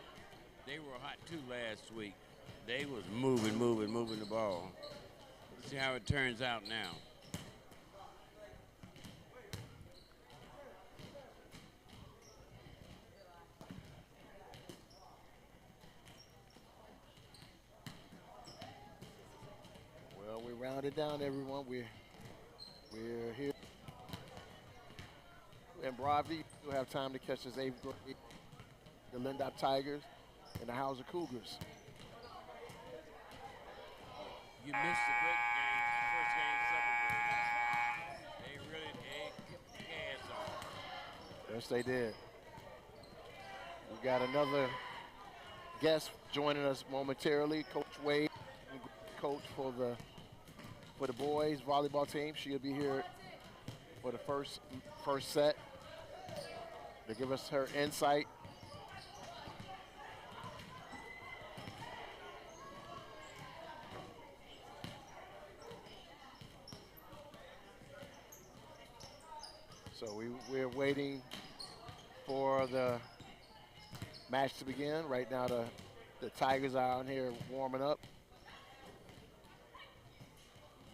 Speaker 2: They were hot too last week. They was moving the ball. Let's see how it turns out now.
Speaker 1: Well, we rounded down, everyone. We're here in Broadview. We'll have time to catch this eighth grade, the Lindop Tigers and the Hauser Cougars.
Speaker 2: You missed a good game, the first game, seventh graders. They really kicked the gas on.
Speaker 1: Yes, they did. We got another guest joining us momentarily, Coach Wade, coach for the boys volleyball team. She'll be here for the first set to give us her insight. So we're waiting for the match to begin. Right now the Tigers are out here warming up.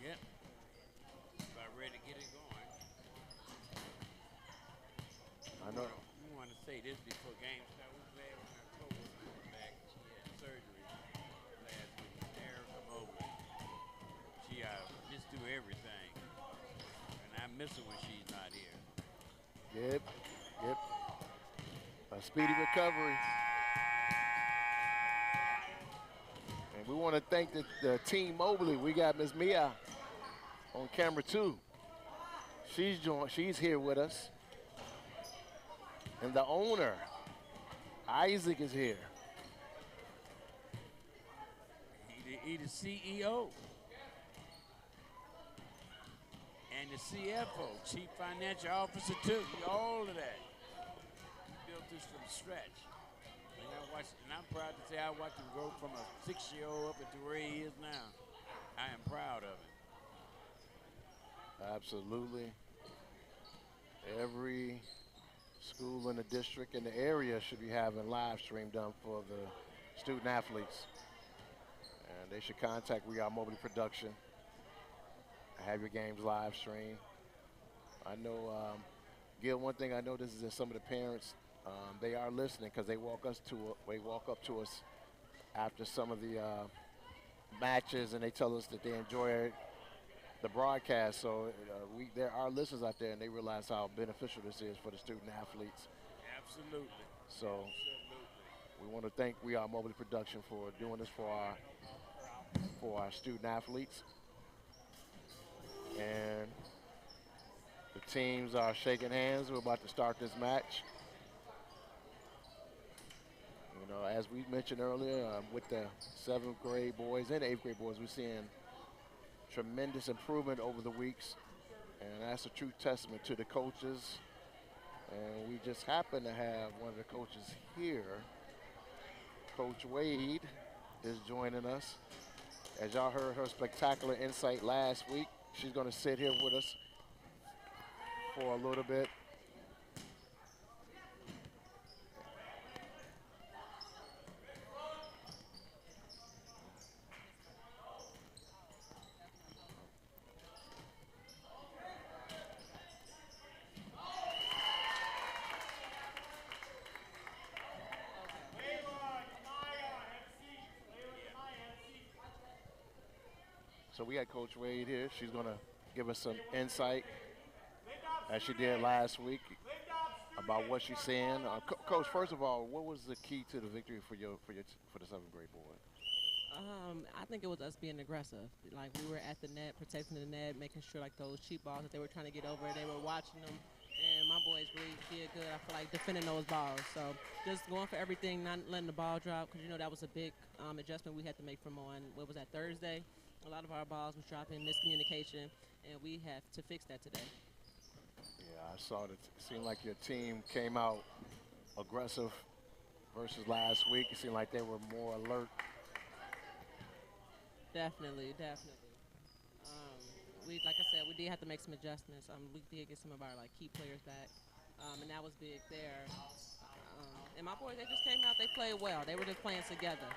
Speaker 2: Yep. About ready to get it going.
Speaker 1: I know.
Speaker 2: We want to say this before game starts. We're glad when our coworker was back. She had surgery last week. Issac Mobley. She just do everything. And I miss her when she's not here.
Speaker 1: Yep. A speedy recovery. And we want to thank the team Mobley. We got Miss Mia on camera too. She's here with us. And the owner, Isaac, is here.
Speaker 2: He the CEO. And the CFO, Chief Financial Officer too. He all of that. He built this from scratch. And I'm proud to say I watched him grow from a 6-year-old up into where he is now. I am proud of him.
Speaker 1: Absolutely. Every school in the district in the area should be having live stream done for the student athletes. And they should contact We Are Mobley Production. Have your games live stream. I know, Gil, one thing I noticed is that some of the parents, they are listening because they walk up to us after some of the matches and they tell us that they enjoy the broadcast. So there are listeners out there and they realize how beneficial this is for the student athletes.
Speaker 2: Absolutely.
Speaker 1: So we want to thank We Are Mobley Production for doing this for our student athletes. And the teams are shaking hands. We're about to start this match. You know, as we mentioned earlier, with the 7th grade boys and 8th grade boys, we're seeing tremendous improvement over the weeks. And that's a true testament to the coaches. And we just happen to have one of the coaches here. Coach Wade is joining us. As y'all heard her spectacular insight last week, she's going to sit here with us for a little bit. So we got Coach Wade here. She's going to give us some insight, as she did last week, about what she's seeing. Coach, first of all, what was the key to the victory for the 7th grade boy?
Speaker 4: I think it was us being aggressive. Like, we were at the net, protecting the net, making sure like those cheap balls that they were trying to get over, they were watching them. And my boys really did good, I feel like, defending those balls. So just going for everything, not letting the ball drop, because, you know, that was a big adjustment we had to make from on, what was that, Thursday? A lot of our balls was dropping, miscommunication, and we have to fix that today.
Speaker 1: Yeah, I saw that. It seemed like your team came out aggressive versus last week. It seemed like they were more alert.
Speaker 4: Definitely. Like I said, we did have to make some adjustments. We did get some of our key players back. and that was big there. And my boys, they just came out. They played well. They were just playing together.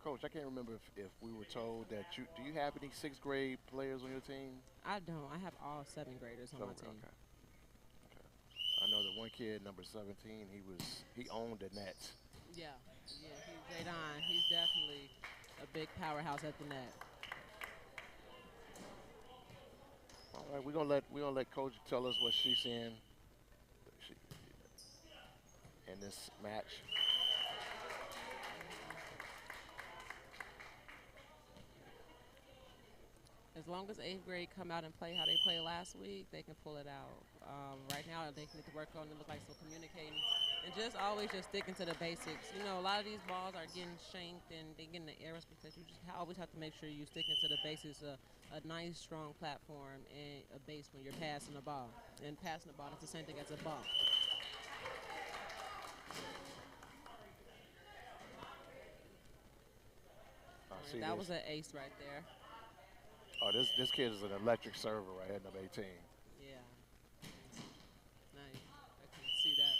Speaker 1: Coach, I can't remember if we were told that do you have any sixth grade players on your team?
Speaker 4: I don't. I have all seventh graders on my team.
Speaker 1: Okay. Okay. I know that one kid, number 17, he owned the Nets.
Speaker 4: Yeah, he's Jadon. He's definitely a big powerhouse at the net.
Speaker 1: All right, we're gonna let Coach tell us what she's seeing in this match.
Speaker 4: As long as eighth grade come out and play how they played last week, they can pull it out. Right now, they need to work on it, look like some communicating, and just always just sticking to the basics. You know, a lot of these balls are getting shanked and they getting the errors because you just always have to make sure you're sticking to the basics. A nice, strong platform and a base when you're passing the ball. And passing the ball, that's the same thing as a bump. That was an ace right there.
Speaker 1: Oh, this kid is an electric server right here, number 18.
Speaker 4: Yeah. Nice. I can see that.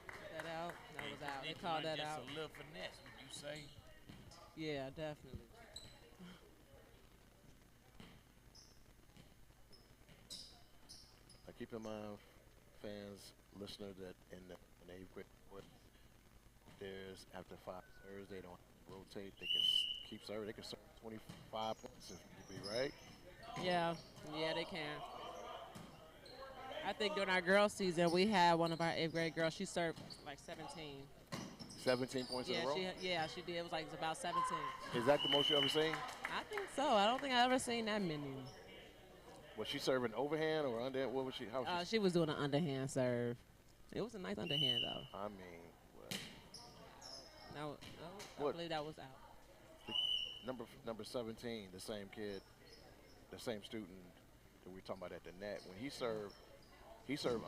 Speaker 4: Put that out. That was out. They called that out.
Speaker 2: Just a little finesse, would you say?
Speaker 4: Yeah, definitely.
Speaker 1: Now keep in mind, fans, listener, that in eighth grade, there's after 5 serves, they don't rotate. They can keep serving. They can serve 25 points if need be, right?
Speaker 4: Yeah, they can. I think during our girls' season, we had one of our eighth grade girls. She served like 17.
Speaker 1: 17 points in a row?
Speaker 4: She did. It was like about 17.
Speaker 1: Is that the most you ever seen?
Speaker 4: I think so. I don't think I ever seen that many.
Speaker 1: Was she serving overhand or underhand? What was she? How was
Speaker 4: she was doing an underhand serve. It was a nice underhand though.
Speaker 1: I mean, what?
Speaker 4: No, I believe that was out.
Speaker 1: Number 17, the same kid, the same student that we were talking about at the net. When he served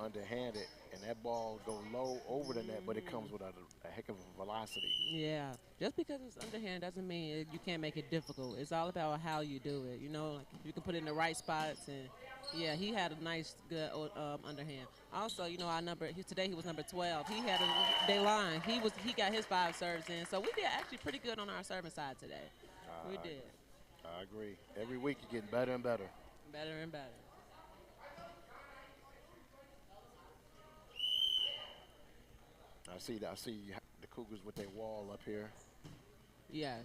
Speaker 1: underhanded, and that ball go low over the net, but it comes with a heck of a velocity.
Speaker 4: Yeah, just because it's underhand doesn't mean you can't make it difficult. It's all about how you do it. You know, like you can put it in the right spots, and yeah, he had a nice, good underhand. Also, you know, today he was number 12. He had a day line. He got his 5 serves in, so we did actually pretty good on our serving side today. We did.
Speaker 1: I agree. Every week you're getting better and better.
Speaker 4: Better and better.
Speaker 1: I see the Cougars with their wall up here.
Speaker 4: Yes.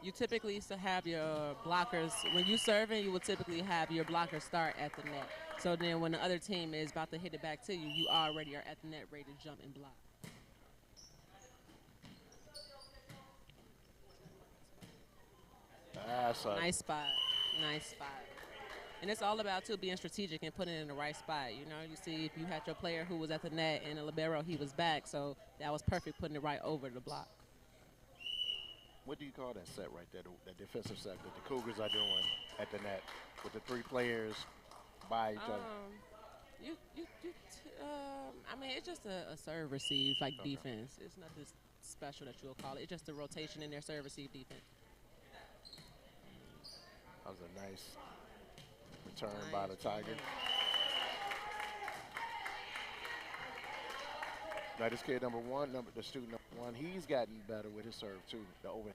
Speaker 4: You typically used to have your blockers. When you serving, you would typically have your blockers start at the net. So then when the other team is about to hit it back to you, you already are at the net ready to jump and block. Nice spot. Nice spot. And it's all about, too, being strategic and putting it in the right spot. You know, you see if you had your player who was at the net and a libero, he was back. So that was perfect, putting it right over the block.
Speaker 1: What do you call that set right there, that defensive set that the Cougars are doing at the net with the 3 players by each other?
Speaker 4: I mean, it's just a serve receive defense. It's nothing special that you'll call it. It's just a rotation in their serve receive defense.
Speaker 1: That was a nice return by the Tiger. Now this kid the student number 1, he's gotten better with his serve too. The over.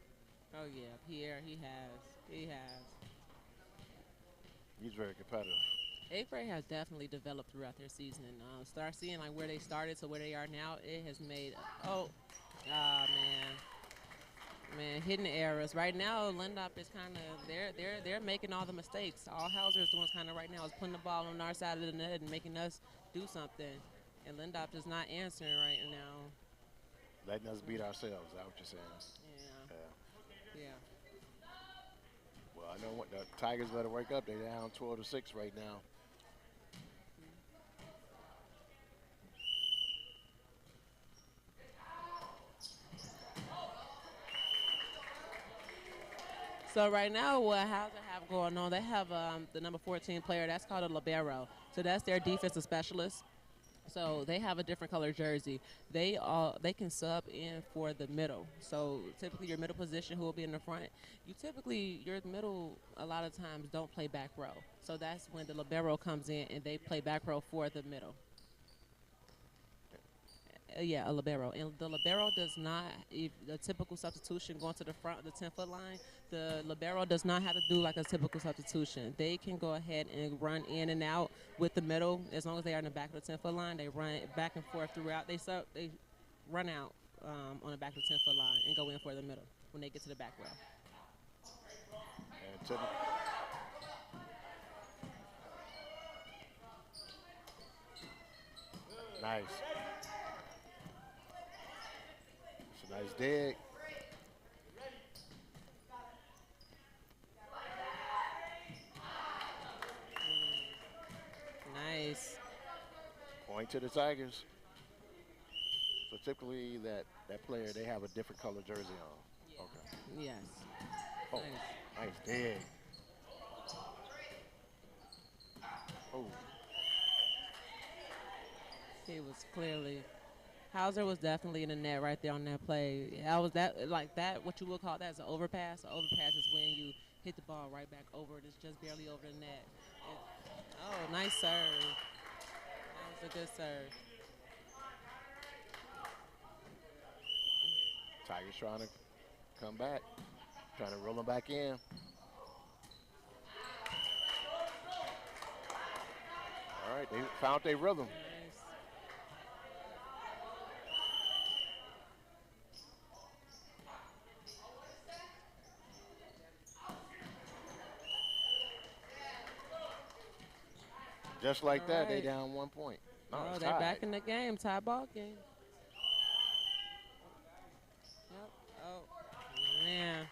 Speaker 4: Oh yeah, Pierre, he has.
Speaker 1: He's very competitive.
Speaker 4: Eighth grade has definitely developed throughout their season. Start seeing like where they started to where they are now. It has made man, hidden errors. Right now, Lindop is kind of they're making all the mistakes. All Hauser is doing kind of right now is putting the ball on our side of the net and making us do something. And Lindop is not answering right now.
Speaker 1: Letting us beat ourselves. Is that what you're saying?
Speaker 4: Yeah.
Speaker 1: Well, I know what the Tigers better wake up. They're down 12-6 right now.
Speaker 4: So right now, what Hauser have going on, they have the number 14 player. That's called a libero. So that's their defensive specialist. So they have a different color jersey. They can sub in for the middle. So typically your middle position who will be in the front. Your middle a lot of times don't play back row. So that's when the libero comes in and they play back row for the middle. Yeah, a libero. And the libero does not, if the typical substitution going to the front of the 10-foot line, the libero does not have to do like a typical substitution. They can go ahead and run in and out with the middle as long as they are in the back of the 10-foot line. They run back and forth throughout. They run out on the back of the 10-foot line and go in for the middle when they get to the back row.
Speaker 1: And to the, nice. It's a nice dig.
Speaker 4: Nice.
Speaker 1: Point to the Tigers. So typically that player, they have a different color jersey on. Okay.
Speaker 4: Yes.
Speaker 1: Oh,
Speaker 4: Nice.
Speaker 1: nice dig. Oh,
Speaker 4: He was clearly. Hauser was definitely in the net right there on that play. What you would call that is an overpass. An overpass is when you hit the ball right back over it. It's just barely over the net. Oh, nice serve. That was a good serve.
Speaker 1: Tigers trying to come back, trying to roll them back in. All right, they found their rhythm.
Speaker 4: Nice.
Speaker 1: Just like
Speaker 4: All
Speaker 1: that, they
Speaker 4: right.
Speaker 1: down 1 point. No,
Speaker 4: Oh,
Speaker 1: it's
Speaker 4: they're
Speaker 1: tied.
Speaker 4: back in the game. Tie ball game. Yep. Oh, man.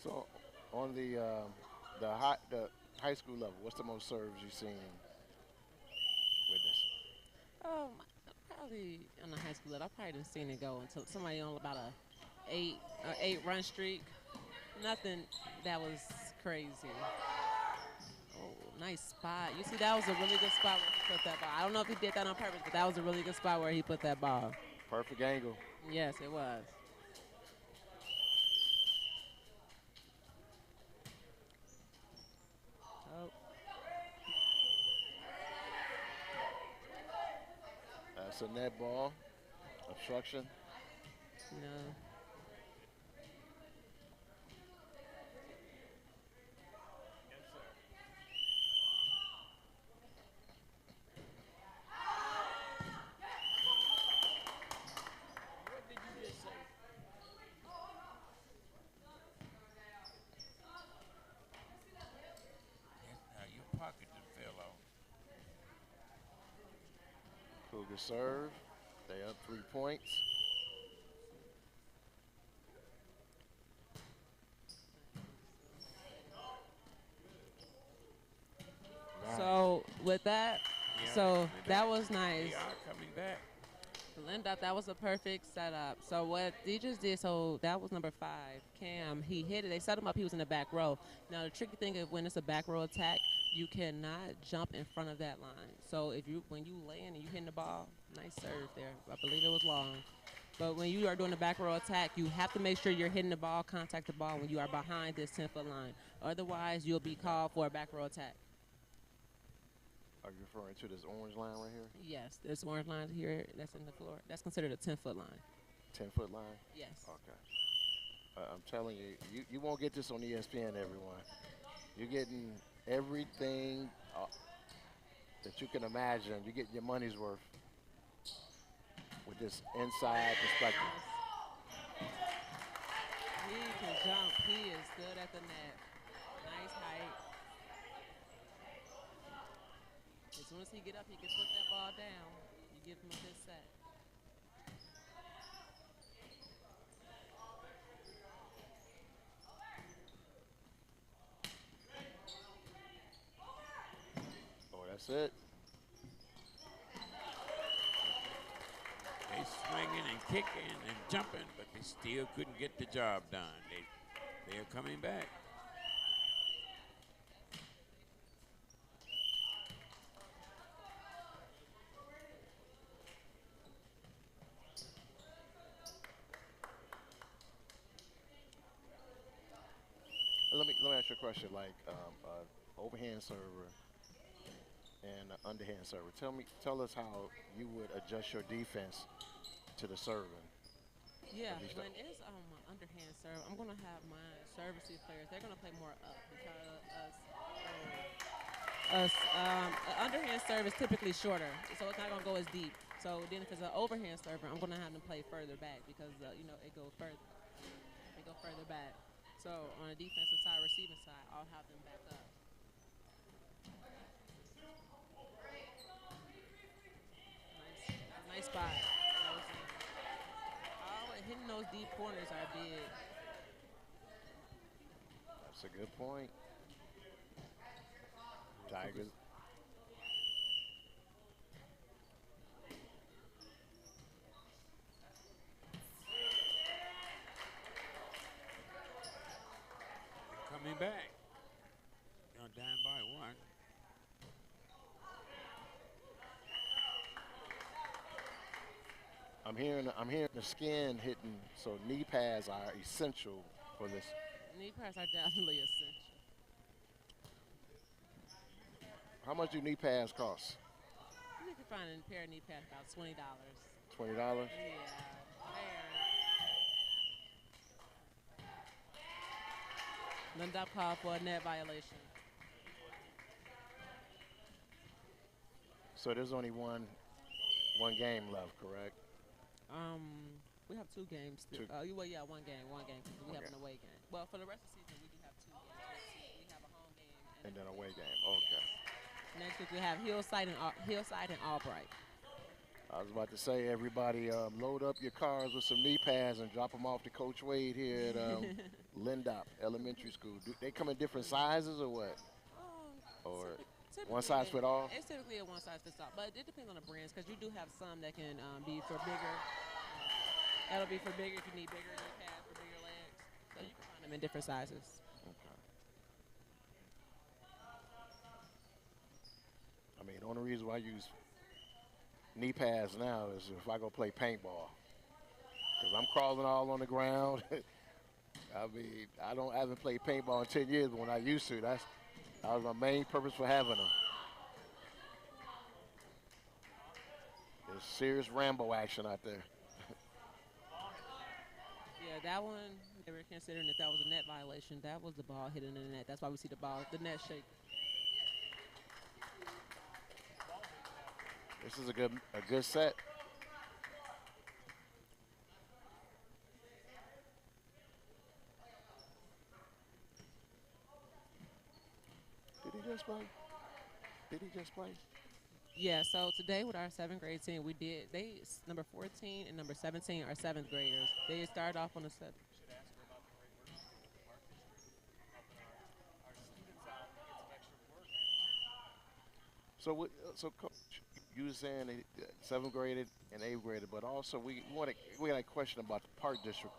Speaker 1: So on the high school level, what's the most serves you've seen with this?
Speaker 4: Probably on the high school level, I probably didn't seen it go until somebody on about a eight run streak. Nothing that was crazy. Oh, nice spot. You see, that was a really good spot where he put that ball. I don't know if he did that on purpose, but that was a really good spot where he put that ball.
Speaker 1: Perfect angle.
Speaker 4: Yes, it was. Oh,
Speaker 1: That's a net ball. Obstruction.
Speaker 4: no.
Speaker 2: What did you just say? Your pocket just fell off.
Speaker 1: Cougar serve. They up 3 points. Nice.
Speaker 4: So with that,
Speaker 2: Yeah,
Speaker 4: so that was nice.
Speaker 2: They are coming back.
Speaker 4: Linda, that was a perfect setup. So what he just did, so that was number 5, Cam. He hit it. They set him up. He was in the back row. Now the tricky thing is when it's a back row attack, you cannot jump in front of that line. So when you land and you hitting the ball, nice serve there. I believe it was long. But when you are doing a back row attack, you have to make sure you're hitting the ball, contact the ball when you are behind this 10-foot line. Otherwise, you'll be called for a back row attack.
Speaker 1: Are you referring to this orange line right here?
Speaker 4: Yes, there's orange line here that's in the floor. That's considered a 10-foot line.
Speaker 1: 10-foot line?
Speaker 4: Yes.
Speaker 1: Okay. I'm telling you, you won't get this on ESPN, everyone. You're getting everything that you can imagine. You're getting your money's worth with this inside perspective.
Speaker 4: He can jump. He is good at the net. Nice height. As soon as he get up, he can put that ball down. You give him a good set.
Speaker 1: Oh, that's it.
Speaker 2: They swinging and kicking and jumping, but they still couldn't get the job done. They're coming back.
Speaker 1: Let me ask you a question. Like overhand server and underhand server. Tell us how you would adjust your defense to the serving.
Speaker 4: Yeah,
Speaker 1: of these
Speaker 4: when
Speaker 1: styles.
Speaker 4: it's underhand serve, I'm gonna have my service players. They're gonna play more up because underhand serve is typically shorter, so it's not gonna go as deep. So then, if it's an overhand server, I'm gonna have them play further back because it goes further. They go further back. So on the defensive side, receiving side, I'll have them back up. Nice spot. That was it. Oh, and hitting those deep corners are big.
Speaker 1: That's a good point. Tigers.
Speaker 2: Coming back. You're down by one.
Speaker 1: I'm hearing the skin hitting. So knee pads are essential for this.
Speaker 4: Knee pads are definitely essential.
Speaker 1: How much do knee pads cost?
Speaker 4: You can find a pair of knee pads about $20.
Speaker 1: $20.
Speaker 4: Yeah, fair. Lundop called for a net violation.
Speaker 1: So there's only one game left, correct?
Speaker 4: We have two games.
Speaker 1: Two.
Speaker 4: Well, yeah, one game. 'Cause we have
Speaker 1: Okay.
Speaker 4: an away game. Well, for the rest of the season, we do have two games. We have a home game
Speaker 1: And then
Speaker 4: an
Speaker 1: away game.
Speaker 4: Yes.
Speaker 1: Okay.
Speaker 4: Next week we have Hillside and Albright.
Speaker 1: I was about to say, everybody, load up your cars with some knee pads and drop them off to Coach Wade here at Lindop Elementary School. Do they come in different sizes or what? Or
Speaker 4: Typically,
Speaker 1: one size fit all?
Speaker 4: It's typically a one size fits all, but it depends on the brands because you do have some that can be for bigger. That'll be for bigger if you need bigger knee pads for bigger legs. So you can find them in different sizes.
Speaker 1: Okay. I mean, the only reason why I use knee pads now is if I go play paintball. Because I'm crawling all on the ground. I mean, I haven't played paintball in 10 years, but when I used to, that was my main purpose for having them. There's serious Rambo action out there.
Speaker 4: Yeah, that one, they were considering that was a net violation. That was the ball hitting the net. That's why we see the net shake.
Speaker 1: This is a good set. Did he just play?
Speaker 4: Yeah, so today with our 7th grade team, number 14 and number 17 are 7th graders. They started off on the 7th.
Speaker 1: So Coach, you were saying that 7th grade and 8th grade, but also we got a question about the Park District.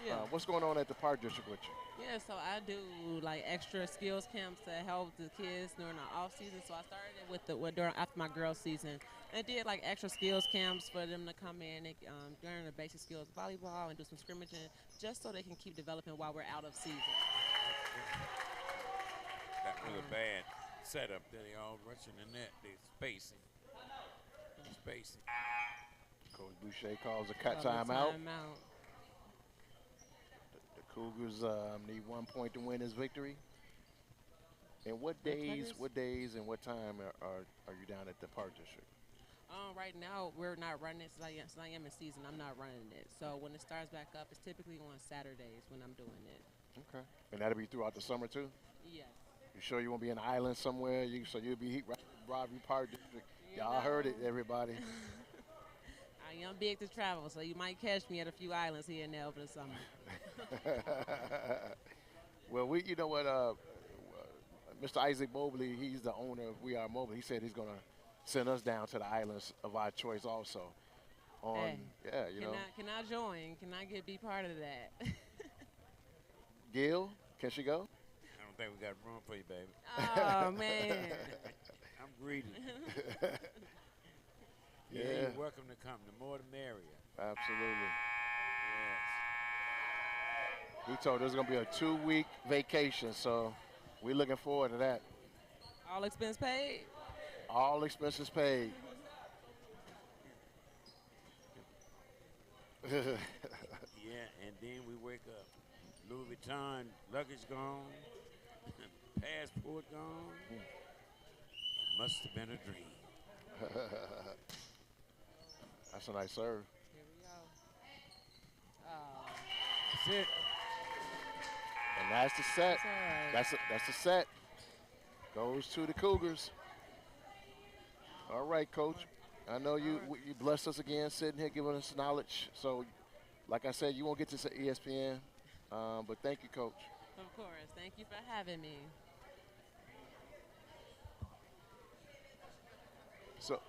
Speaker 4: Yeah.
Speaker 1: What's going on at the Park District with you?
Speaker 4: Yeah, so I do like extra skills camps to help the kids during the off season. So I started after my girls season. I did like extra skills camps for them to come in and, during the basic skills volleyball and do some scrimmaging, just so they can keep developing while we're out of season.
Speaker 2: That was a bad setup. They all rushing the net. They spacing.
Speaker 1: Coach Boucher calls a cut
Speaker 4: Timeout.
Speaker 1: timeout. The Cougars need 1 point to win this victory. And what days and what time are you down at the Park District?
Speaker 4: Right now, we're not running it since I am in season. I'm not running it. So when it starts back up, it's typically on Saturdays when I'm doing it.
Speaker 1: Okay. And that'll be throughout the summer too?
Speaker 4: Yes.
Speaker 1: You sure you won't be in an island somewhere? So you'll be right Broadview Park District. Y'all heard it, everybody.
Speaker 4: I am big to travel, so you might catch me at a few islands here and there over the summer.
Speaker 1: Well, you know what, Mr. Issac Mobley, he's the owner of We Are Mobley. He said he's going to send us down to the islands of our choice also.
Speaker 4: Hey,
Speaker 1: Yeah, you know.
Speaker 4: Can I join? Can I be part of that?
Speaker 1: Gil, can she go?
Speaker 2: I don't think we got room for you, baby.
Speaker 4: Oh man.
Speaker 2: I'm greedy.
Speaker 1: Yeah.
Speaker 2: You're welcome to come. The more the merrier.
Speaker 1: Absolutely.
Speaker 2: Yes.
Speaker 1: He told us it's going to be a 2-week vacation, so we're looking forward to that.
Speaker 4: All expense paid.
Speaker 1: All expenses paid.
Speaker 2: Yeah, and then we wake up. Louis Vuitton luggage gone. Passport gone. It must have been a dream.
Speaker 1: That's a nice serve.
Speaker 4: Here we go. Oh,
Speaker 2: That's it.
Speaker 1: And that's the set.
Speaker 4: that's all right.
Speaker 1: That's the set. Goes to the Cougars. All right, Coach. I know you blessed us again, sitting here giving us knowledge. So, like I said, you won't get this at ESPN, but thank you, Coach.
Speaker 4: Of course. Thank you for having me.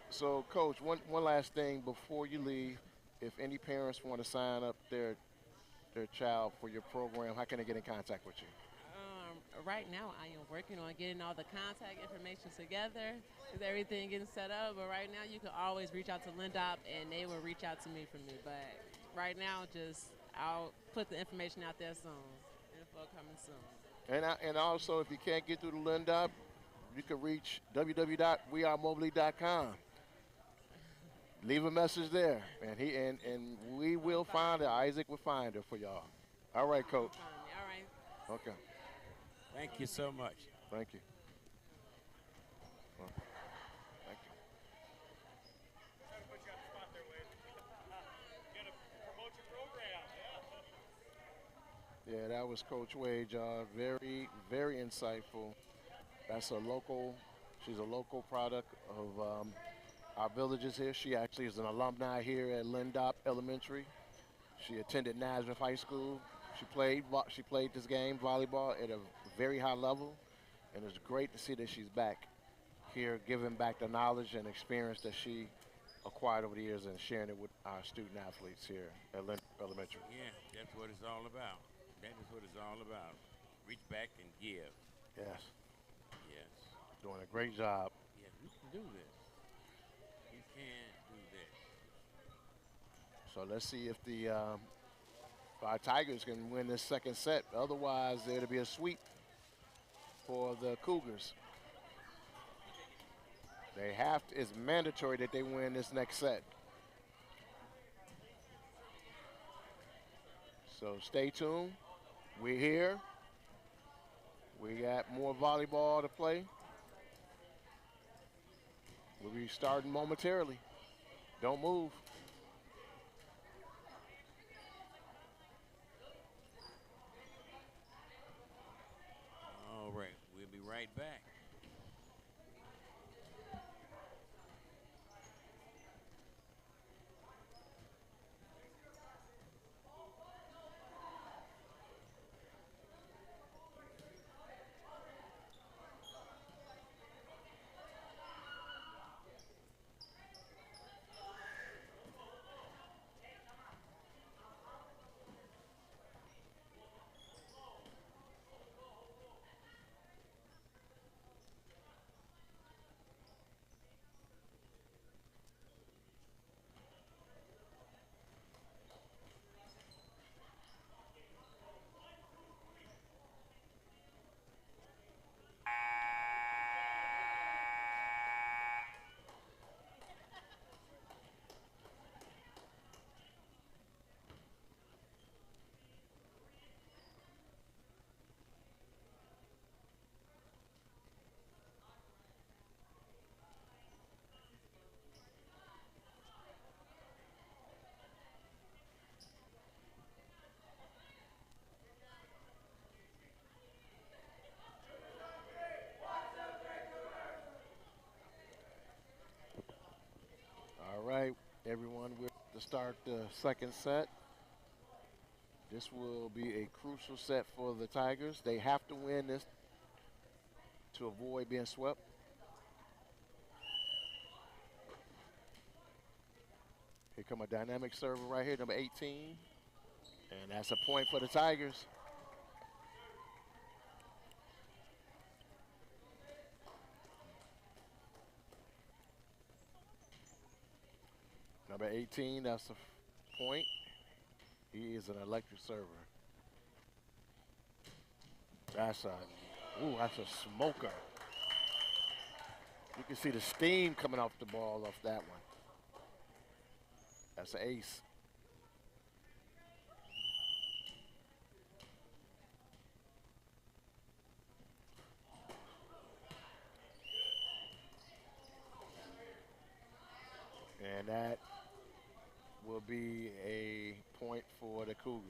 Speaker 1: So, Coach, one last thing before you leave. If any parents want to sign up their child for your program, how can they get in contact with you?
Speaker 4: Right now, I am working on getting all the contact information together. Is everything getting set up? But right now, you can always reach out to Lindop, and they will reach out to me for me. But right now, I'll put the information out there soon. Info coming soon.
Speaker 1: And also, if you can't get through to Lindop, you can reach www.wearemobley.com. Leave a message there, and we will find her. Isaac will find her for y'all. All right, Coach.
Speaker 4: All right.
Speaker 1: Okay.
Speaker 2: Thank you so much.
Speaker 1: Thank you. Thank you.
Speaker 5: Put you on the spot there, Wade. You gotta promote your program, yeah.
Speaker 1: Yeah, that was Coach Wade, y'all. Very, very insightful. That's she's a local product of our villages here. She actually is an alumni here at Lindop Elementary. She attended Nazareth High School. She played this game, volleyball, at a very high level, and it's great to see that she's back here, giving back the knowledge and experience that she acquired over the years and sharing it with our student athletes here at Lindop Elementary.
Speaker 2: Yeah, that's what it's all about. That is what it's all about. Reach back and give.
Speaker 1: Yes,
Speaker 2: Yes.
Speaker 1: doing a great job.
Speaker 2: Yes, we can do this. We can do this.
Speaker 1: So let's see if our Tigers can win this second set. Otherwise, it'll be a sweep for the Cougars. It's mandatory that they win this next set. So stay tuned. We're here. We got more volleyball to play. We'll be starting momentarily. Don't move.
Speaker 2: All right, we'll be right back.
Speaker 1: All right, everyone, we're to start the second set. This will be a crucial set for the Tigers. They have to win this to avoid being swept. Here come a dynamic server right here, number 18. And that's a point for the Tigers. Number 18, that's the point. He is an electric server. That's a smoker. You can see the steam coming off the ball off that one. That's an ace. And that will be a point for the Cougars.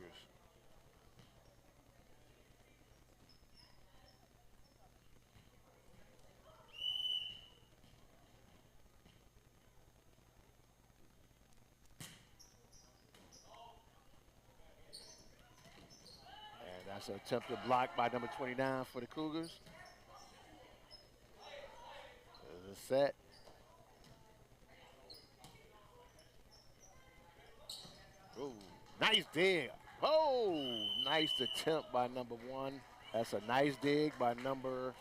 Speaker 1: And that's an attempted block by number 29 for the Cougars. There's a set. Ooh, nice dig. Oh, nice attempt by number 1. That's a nice dig by number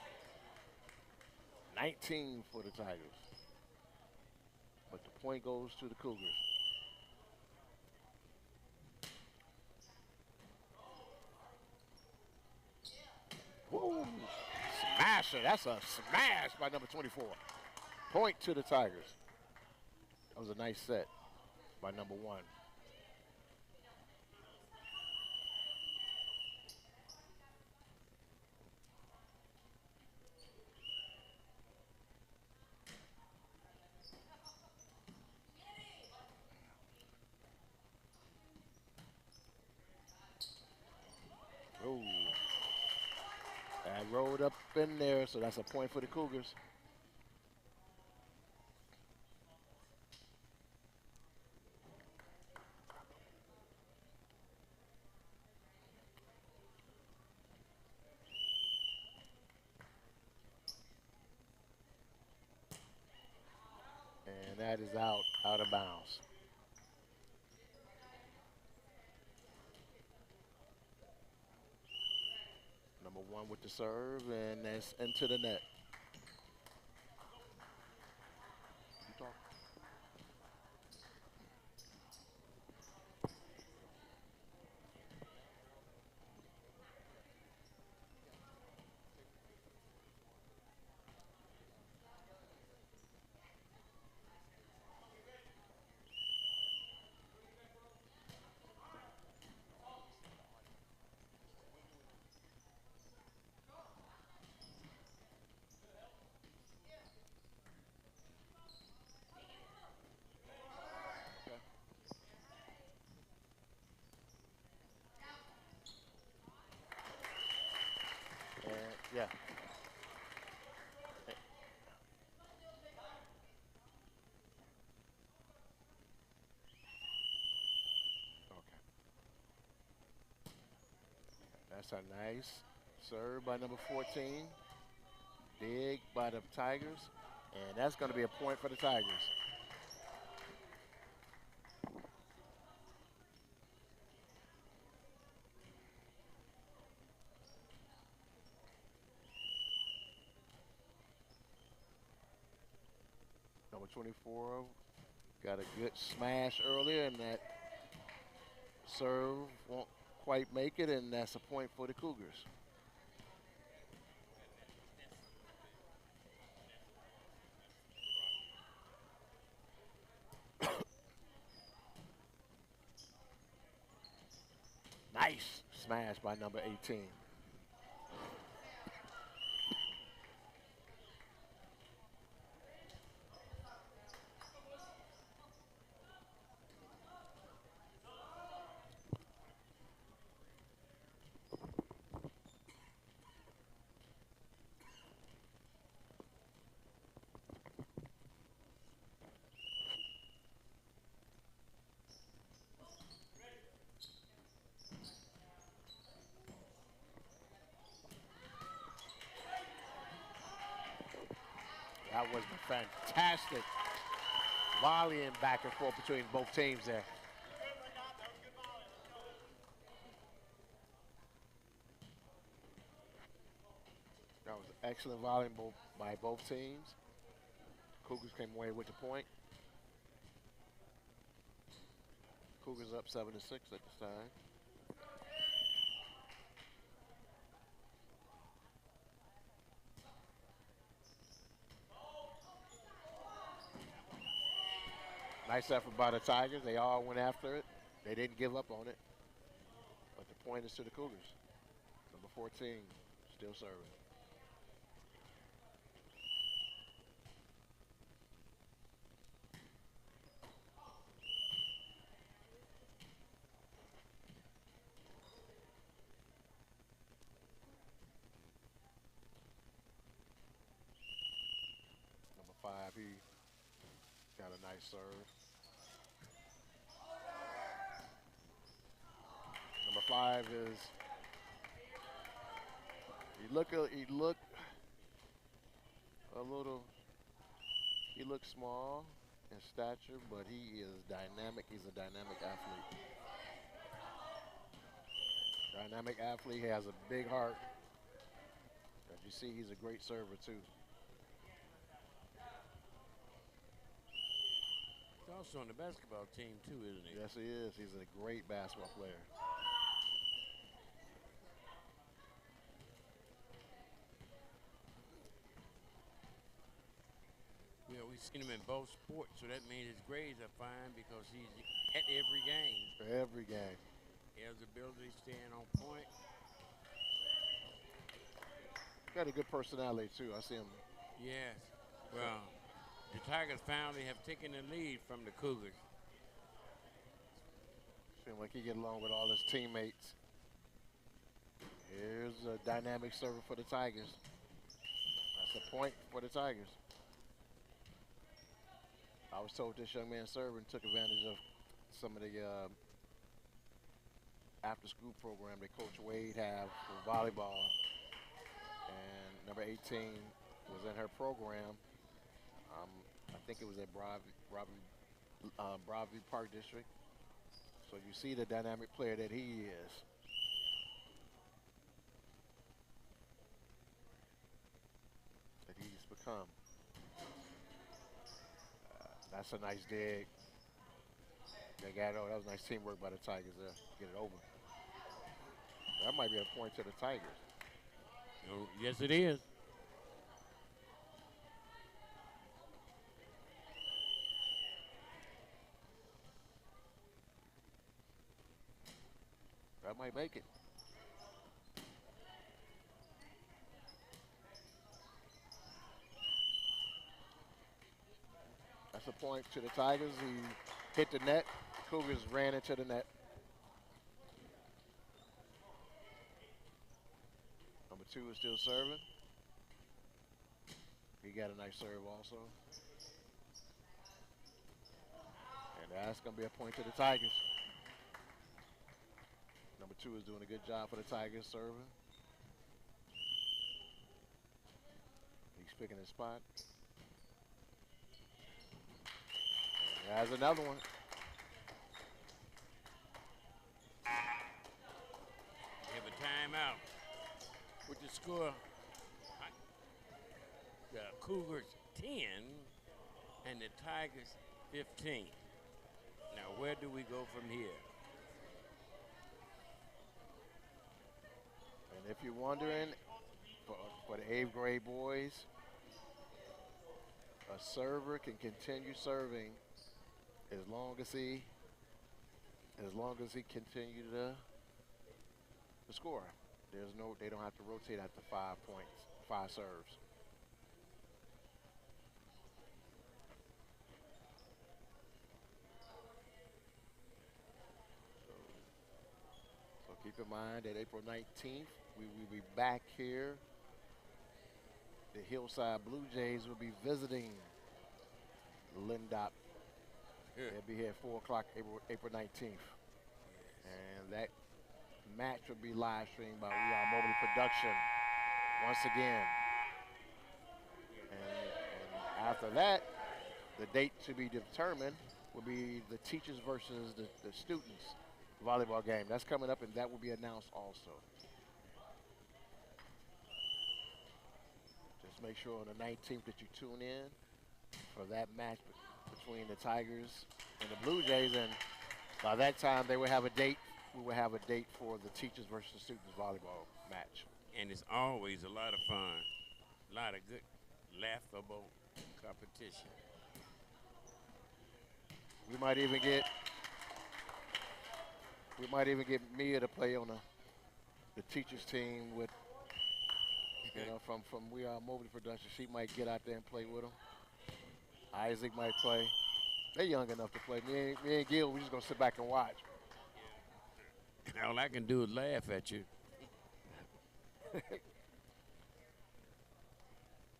Speaker 1: 19 for the Tigers. But the point goes to the Cougars. Woo! Smasher. That's a smash by number 24. Point to the Tigers. That was a nice set by number 1. Ooh. That rolled up in there, so that's a point for the Cougars. And that is out of bounds. Number 1 with the serve, and that's into the net. You talk. Yeah. Okay. That's a nice serve by number 14. Dig by the Tigers. And that's going to be a point for the Tigers. Number 24 got a good smash earlier, and that serve won't quite make it, and that's a point for the Cougars. Nice smash by number 18. That was a fantastic volleying back and forth between both teams there. That was excellent volleying by both teams. Cougars came away with the point. Cougars up 7-6 at this time. Nice effort by the Tigers. They all went after it. They didn't give up on it. But the point is to the Cougars. Number 14, still serving. Number 5, he got a nice serve. Number 5 is he looked a little. He looks small in stature, but he is dynamic. He's a dynamic athlete. Dynamic athlete. He has a big heart. As you see, he's a great server too.
Speaker 2: He's also on the basketball team too, isn't he?
Speaker 1: Yes, he is. He's a great basketball player.
Speaker 2: Yeah, we've seen him in both sports, so that means his grades are fine because he's at every game.
Speaker 1: For every game.
Speaker 2: He has the ability to stand on point.
Speaker 1: Got a good personality too. I see him.
Speaker 2: Yes. Well, the Tigers finally have taken the lead from the Cougars.
Speaker 1: Seems like he get along with all his teammates. Here's a dynamic server for the Tigers. That's a point for the Tigers. I was told this young man serving took advantage of some of the after-school program that Coach Wade have for volleyball. And number 18 was in her program. I think it was at Broadview Park District. So you see the dynamic player that he is. That he's become. That's a nice dig. They got it over. That was nice teamwork by the Tigers there. Get it over. That might be a point to the Tigers.
Speaker 2: Oh, yes, it is.
Speaker 1: That might make it. That's a point to the Tigers. He hit the net. Cougars ran into the net. Number 2 is still serving. He got a nice serve also. And that's going to be a point to the Tigers. Number 2 is doing a good job for the Tigers serving. He's picking his spot. And there's another one.
Speaker 2: Give a timeout. With the score, the Cougars 10 and the Tigers 15. Now, where do we go from here?
Speaker 1: And if you're wondering, for the 8th grade boys, a server can continue serving as long as he continue to score. They don't have to rotate after 5 points, 5 serves. So keep in mind that April 19th, we will be back here. The Hillside Blue Jays will be visiting Lindop. They'll be here at 4 o'clock April 19th. And that match will be live streamed by Issac Mobley Production once again. And after that, the date to be determined will be the teachers versus the students volleyball game. That's coming up, and that will be announced also. Just make sure on the 19th that you tune in for that match between the Tigers and the Blue Jays. And By that time, they would have a date. We would have a date for the teachers versus students volleyball match.
Speaker 2: And it's always a lot of fun, a lot of good, laughable competition.
Speaker 1: We might even get Mia to play on the teachers team with, from We Are Mobley Production. She might get out there and play with them. Isaac might play. They're young enough to play. Me and Gil, we're just gonna sit back and watch.
Speaker 2: All I can do is laugh at you.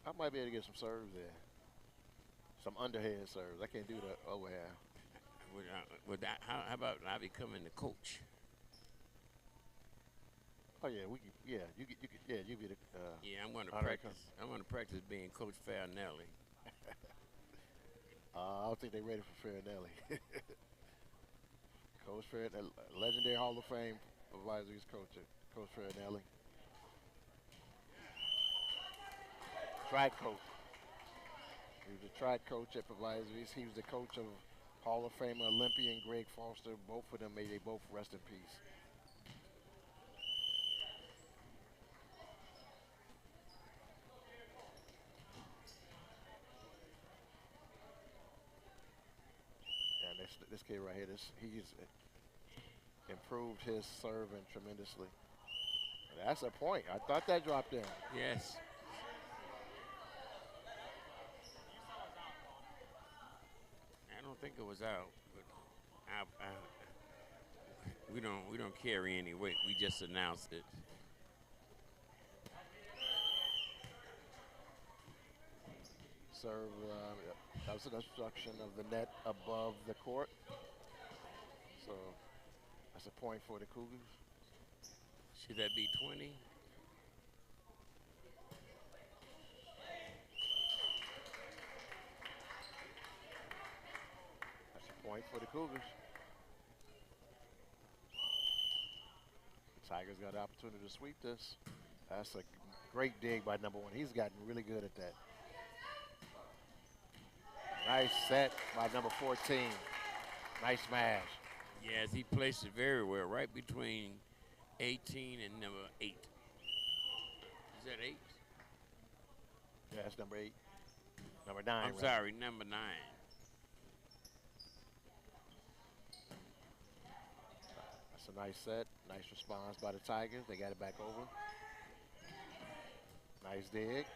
Speaker 1: I might be able to get some serves there. Some underhand serves. I can't do the overhand.
Speaker 2: How about I becoming the coach?
Speaker 1: Oh yeah, we can. Yeah, you be the.
Speaker 2: Yeah, I'm going to
Speaker 1: all right,
Speaker 2: practice. I'm going to practice being Coach Farinelli.
Speaker 1: I don't think they're ready for Farinelli. Coach Farinelli, legendary Hall of Fame advisories coach, Coach Farinelli. Track coach. He was a track coach at advisories. He was the coach of Hall of Famer Olympian Greg Foster. Both of them, may they both rest in peace. And this kid right here, he's improved his serving tremendously. That's a point. I thought that dropped in.
Speaker 2: Yes. I don't think it was out, but we don't carry any weight. We just announced it.
Speaker 1: Serve. That was an obstruction of the net above the court. So that's a point for the Cougars.
Speaker 2: Should that be 20?
Speaker 1: That's a point for the Cougars. The Tigers got the opportunity to sweep this. That's a great dig by number one. He's gotten really good at that. Nice set by number 14. Nice smash.
Speaker 2: Yes, he placed it very well, right between 18 and number 8. Is that 8?
Speaker 1: Yeah, that's number 8. Number 9.
Speaker 2: I'm sorry, number 9.
Speaker 1: That's a nice set. Nice response by the Tigers. They got it back over. Nice dig.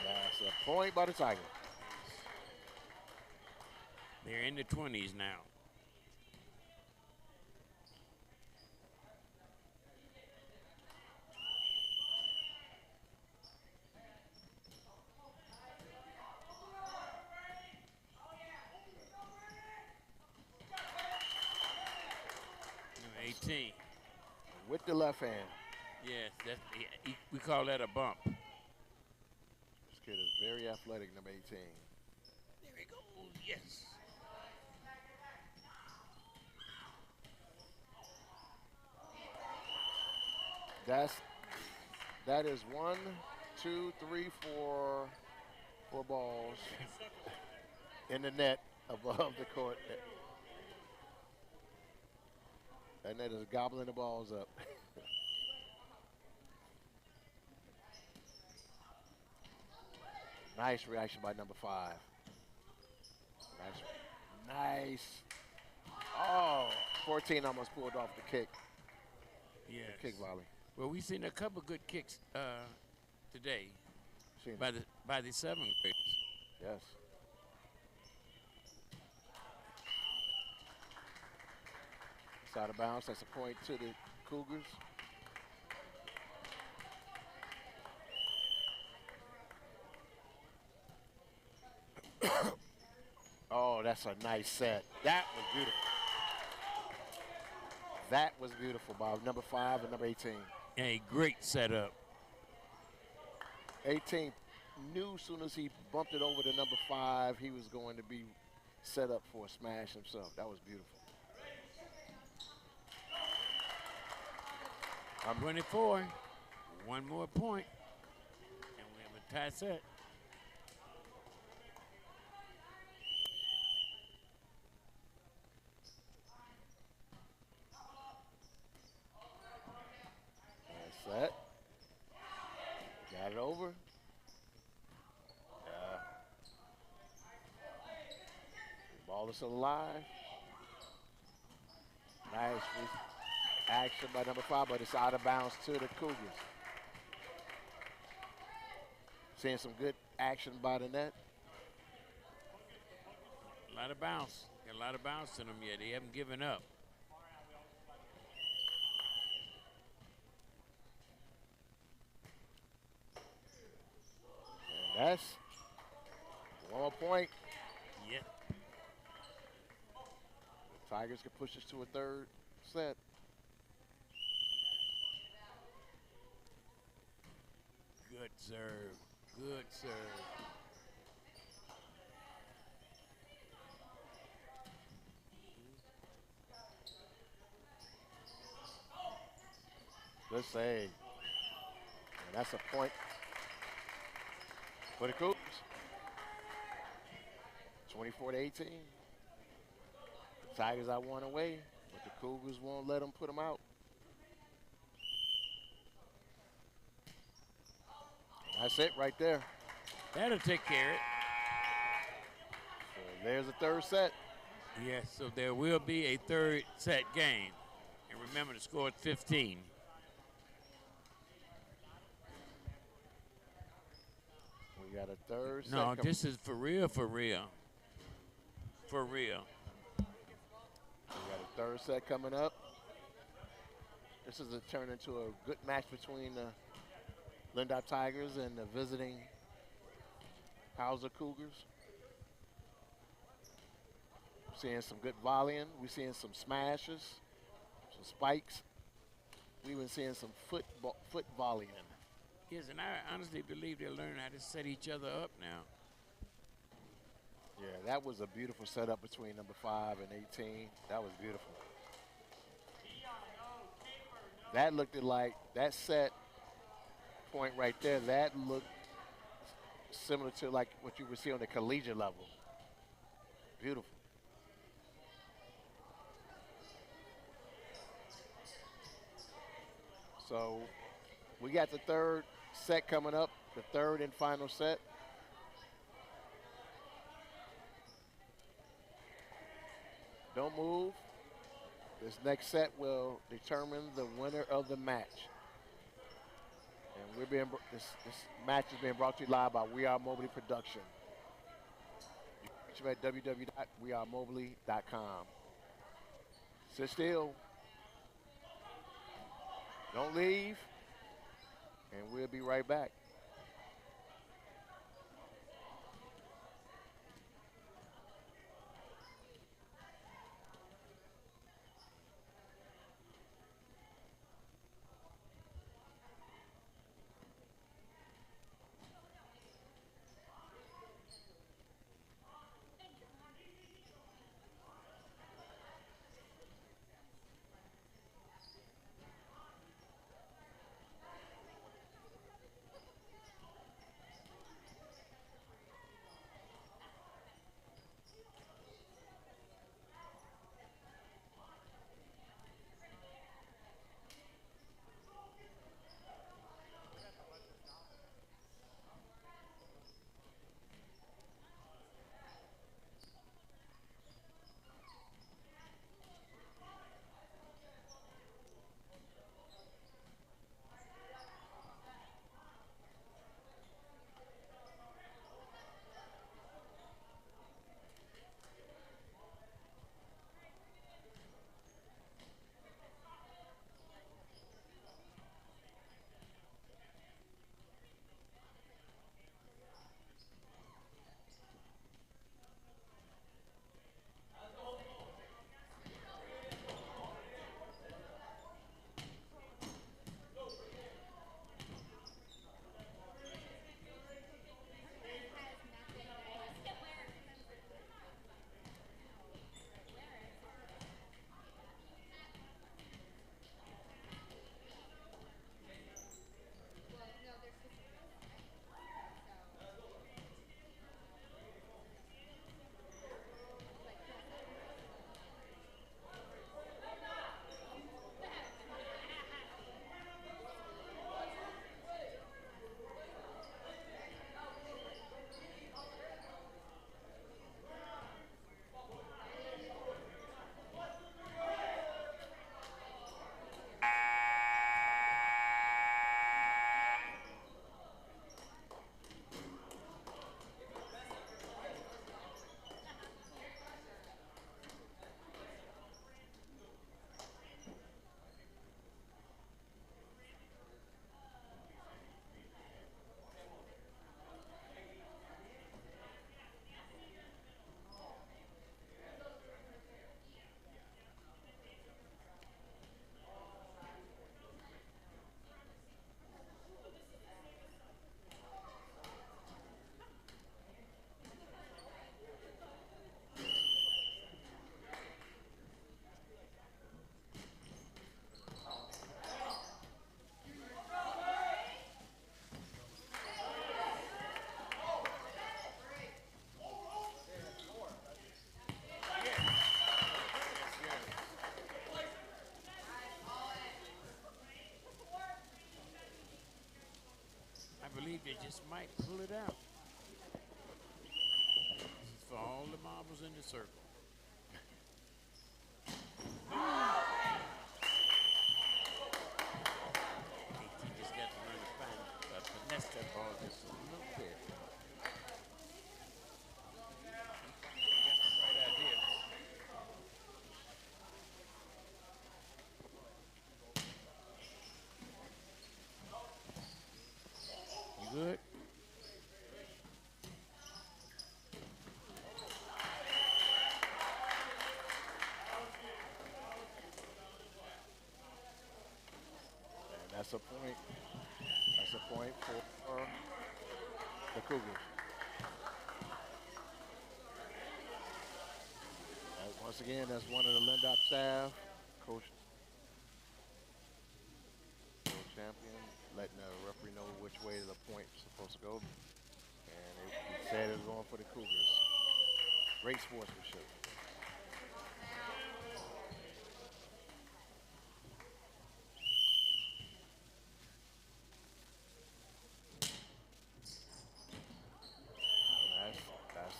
Speaker 1: That's a point by the Tigers.
Speaker 2: They're in the 20s now. Number 18.
Speaker 1: With the left hand.
Speaker 2: Yes, we call that a bump.
Speaker 1: This kid is very athletic, number 18.
Speaker 2: There he goes, yes.
Speaker 1: That is 1, 2, 3, 4 balls in the net above the court. That net is gobbling the balls up. Nice reaction by number 5. Nice. Oh, 14 almost pulled off the kick.
Speaker 2: Yes.
Speaker 1: The kick volley.
Speaker 2: Well, we've seen a couple good kicks today
Speaker 1: Seen
Speaker 2: by the 7th graders.
Speaker 1: Yes. It's out of bounds. That's a point to the Cougars. Oh, that's a nice set. That was beautiful. That was beautiful, Bob. Number 5 and number 18.
Speaker 2: A great setup.
Speaker 1: 18 knew as soon as he bumped it over to number 5, he was going to be set up for a smash himself. That was beautiful.
Speaker 2: 24. One more point, and we have a tie set.
Speaker 1: Ball is still alive. Nice action by number 5, but it's out of bounds to the Cougars. Seeing some good action by the net.
Speaker 2: A lot of bounce. Got a lot of bounce in them yet. They haven't given up.
Speaker 1: And that's 1 more point.
Speaker 2: Yeah.
Speaker 1: Tigers can push this to a third set.
Speaker 2: Good serve. Good serve.
Speaker 1: Good save. And that's a point for the Cougars. 24-18. The Tigers are 1 away, but the Cougars won't let them put them out. That's it right there.
Speaker 2: That'll take care of it.
Speaker 1: So there's a third set.
Speaker 2: Yes, so there will be a third set game. And remember, the score is 15.
Speaker 1: We got a third set.
Speaker 2: No, this is for real, for real. For real.
Speaker 1: We got a third set coming up. This is a turn into a good match between the Lindop Tigers and the visiting Hauser Cougars. Seeing some good volleying. We're seeing some smashes, some spikes. We've been seeing some foot volleying.
Speaker 2: Yes, and I honestly believe they're learning how to set each other up now.
Speaker 1: Yeah, that was a beautiful setup between number 5 and 18. That was beautiful. That looked like that set point right there. That looked similar to like what you would see on the collegiate level. Beautiful. So we got the third set coming up, the third and final set. Don't move. This next set will determine the winner of the match. And this match is being brought to you live by We Are Mobley Production. You can reach them at www.wearemobley.com. Sit still. Don't leave. And we'll be right back.
Speaker 2: just might pull it out. This is for all the marbles in the circle. KT just got to learn to finesse that ball just a little bit. He got the right idea. You good?
Speaker 1: And that's a point. That's a point for the Cougars. Once again, that's one of the Lindop staff, Coach Champion, letting the referee know which way the point is supposed to go. And he said it was going for the Cougars. Great sportsmanship. That's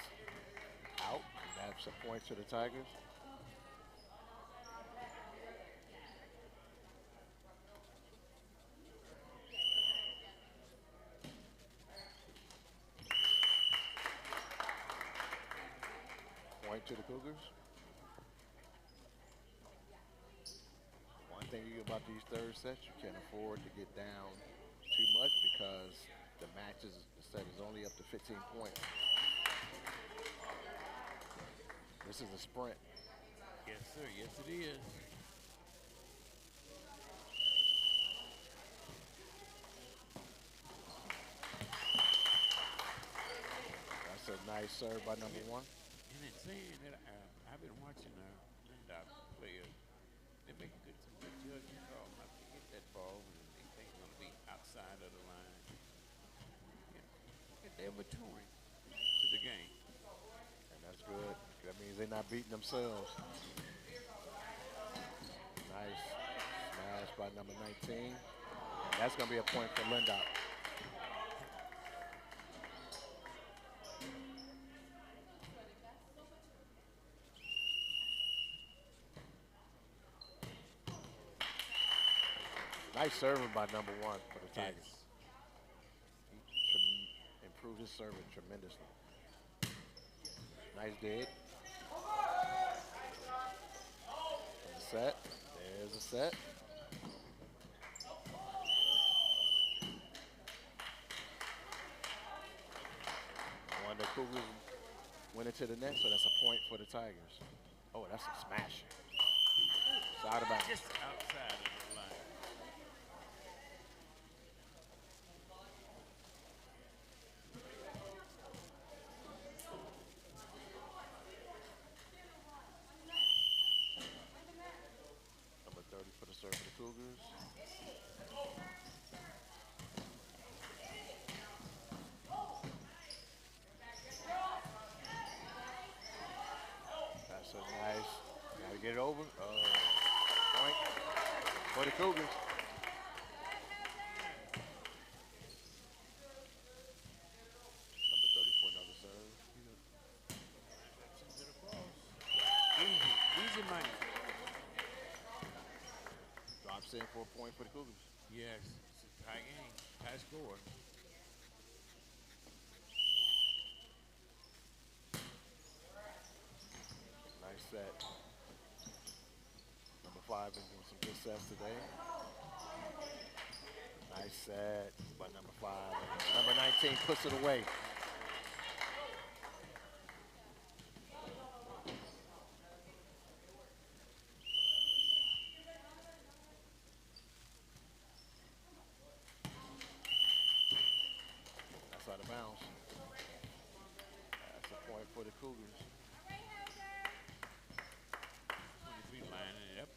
Speaker 1: out. That's a point to the Tigers. Point to the Cougars. One thing about these third sets, you can't afford to get down too much because the set is only up to 15 points. This is a sprint.
Speaker 2: Yes, sir. Yes, it is.
Speaker 1: That's a nice serve by number one.
Speaker 2: And in saying that, I've been watching Lindop players. They make some good judgment calls not to hit that ball when they think it's going to be outside of the line. Yeah. They're maturing to the game.
Speaker 1: And that's good. That means they're not beating themselves. Nice smash by number 19. And that's going to be a point for Lindop. Nice serving by number one for the Tigers. He improved his serving tremendously. Nice dig. Set. There's a set. One the Cougars went into the net, so that's a point for the Tigers. Oh, that's a smash. It's out of bounds.
Speaker 2: Just outside of the line.
Speaker 1: Number 30 for the serve for the Cougars. That's a nice. Gotta get it over. Point for the Cougars. Number 30 for another serve.
Speaker 2: Sends it across. Easy. Easy money.
Speaker 1: Drops in for a point for the Cougars.
Speaker 2: Yes. It's a tie game. Tie score.
Speaker 1: Nice set. Number 5 is doing some good sets today. Nice set by number 5. And number 19 puts it away. That's out of bounds. That's a point for the Cougars.
Speaker 2: 23 lining it up.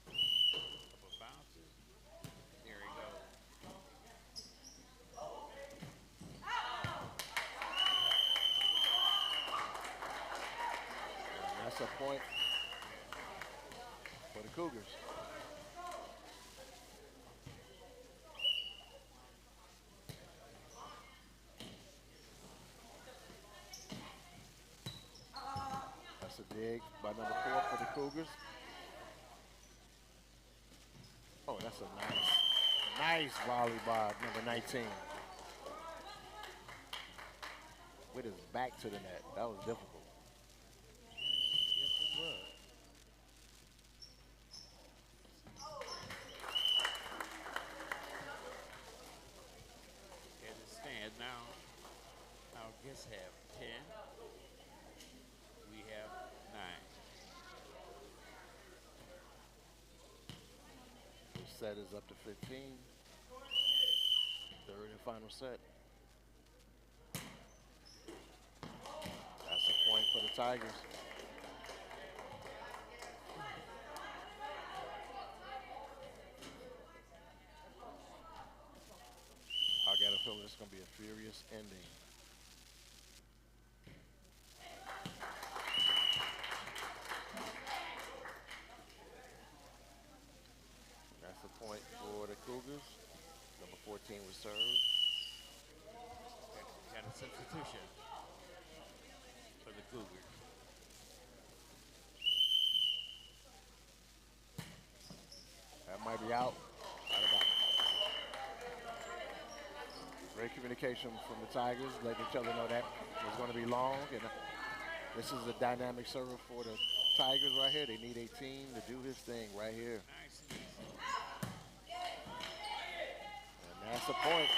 Speaker 2: Couple bounces. There he goes.
Speaker 1: And that's a point for the Cougars. Big by number 4 for the Cougars. Oh, that's a nice volley by number 19. With his back to the net. That was difficult.
Speaker 2: Yes, it was. As it stands now, our guests have 10. We have 9.
Speaker 1: The set is up to 15. Third and final set. That's a point for the Tigers. I got a feeling it's going to be a furious ending. That's a point for the Cougars. Number 14 was served.
Speaker 2: Got a substitution for the Cougars.
Speaker 1: That might be out. Out of bounds. Great communication from the Tigers, letting each other know that it was going to be long. And this is a dynamic server for the Tigers right here. They need a team to do his thing right here.
Speaker 2: Nice and easy.
Speaker 1: And that's the point.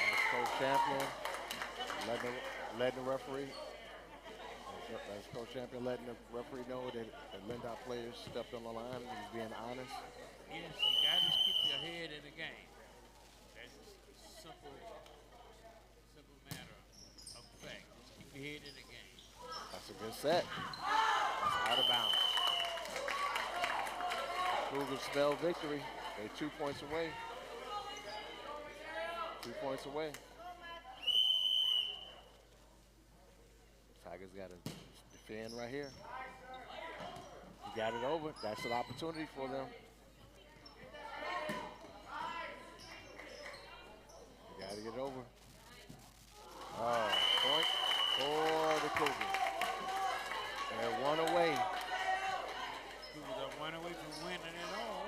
Speaker 1: That's Coach Champion letting the referee. That's Coach Champion letting the referee know that the Lindop players stepped on the line. He's being honest.
Speaker 2: Yes, you got to keep your head in the game. That's a simple matter of fact. Just keep your head in the game.
Speaker 1: That's a good set. That's out of bounds. Cougars spell victory. They're 2 points away. 2 points away. Tigers got to defend right here. He got it over. That's an opportunity for them. You got to get over. Oh, point for the Cougars. They're 1 away.
Speaker 2: Cougars are 1 away from winning it all.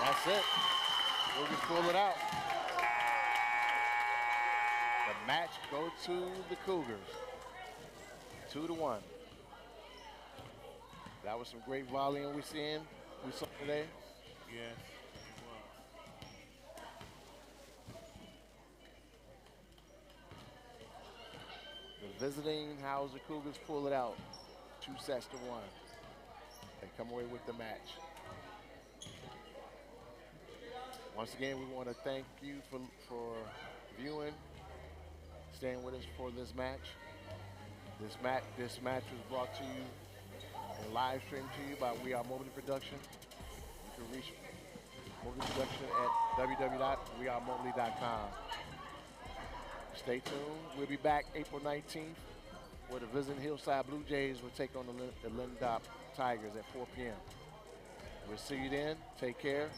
Speaker 1: That's it. Cougars pull it out. The match goes to the Cougars. 2-1. That was some great volleying we saw today.
Speaker 2: Yes, it was.
Speaker 1: The visiting Hauser Cougars pull it out. 2 sets to 1. They come away with the match. Once again, we want to thank you for viewing, staying with us for this match. This match was brought to you and live streamed to you by We Are Mobley Production. You can reach Mobley Production at www.wearemobley.com. Stay tuned. We'll be back April 19th, where the visiting Hillside Blue Jays will take on the Lindop Tigers at 4 p.m. We'll see you then. Take care.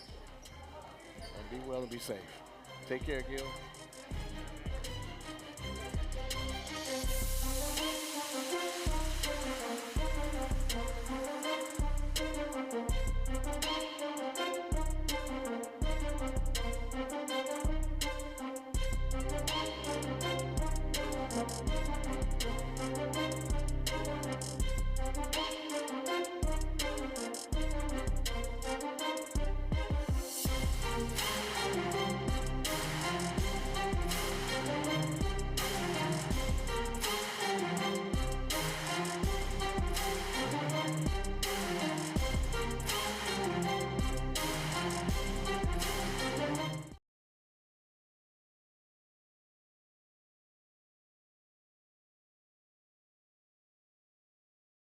Speaker 1: And be well and be safe. Take care, Gil.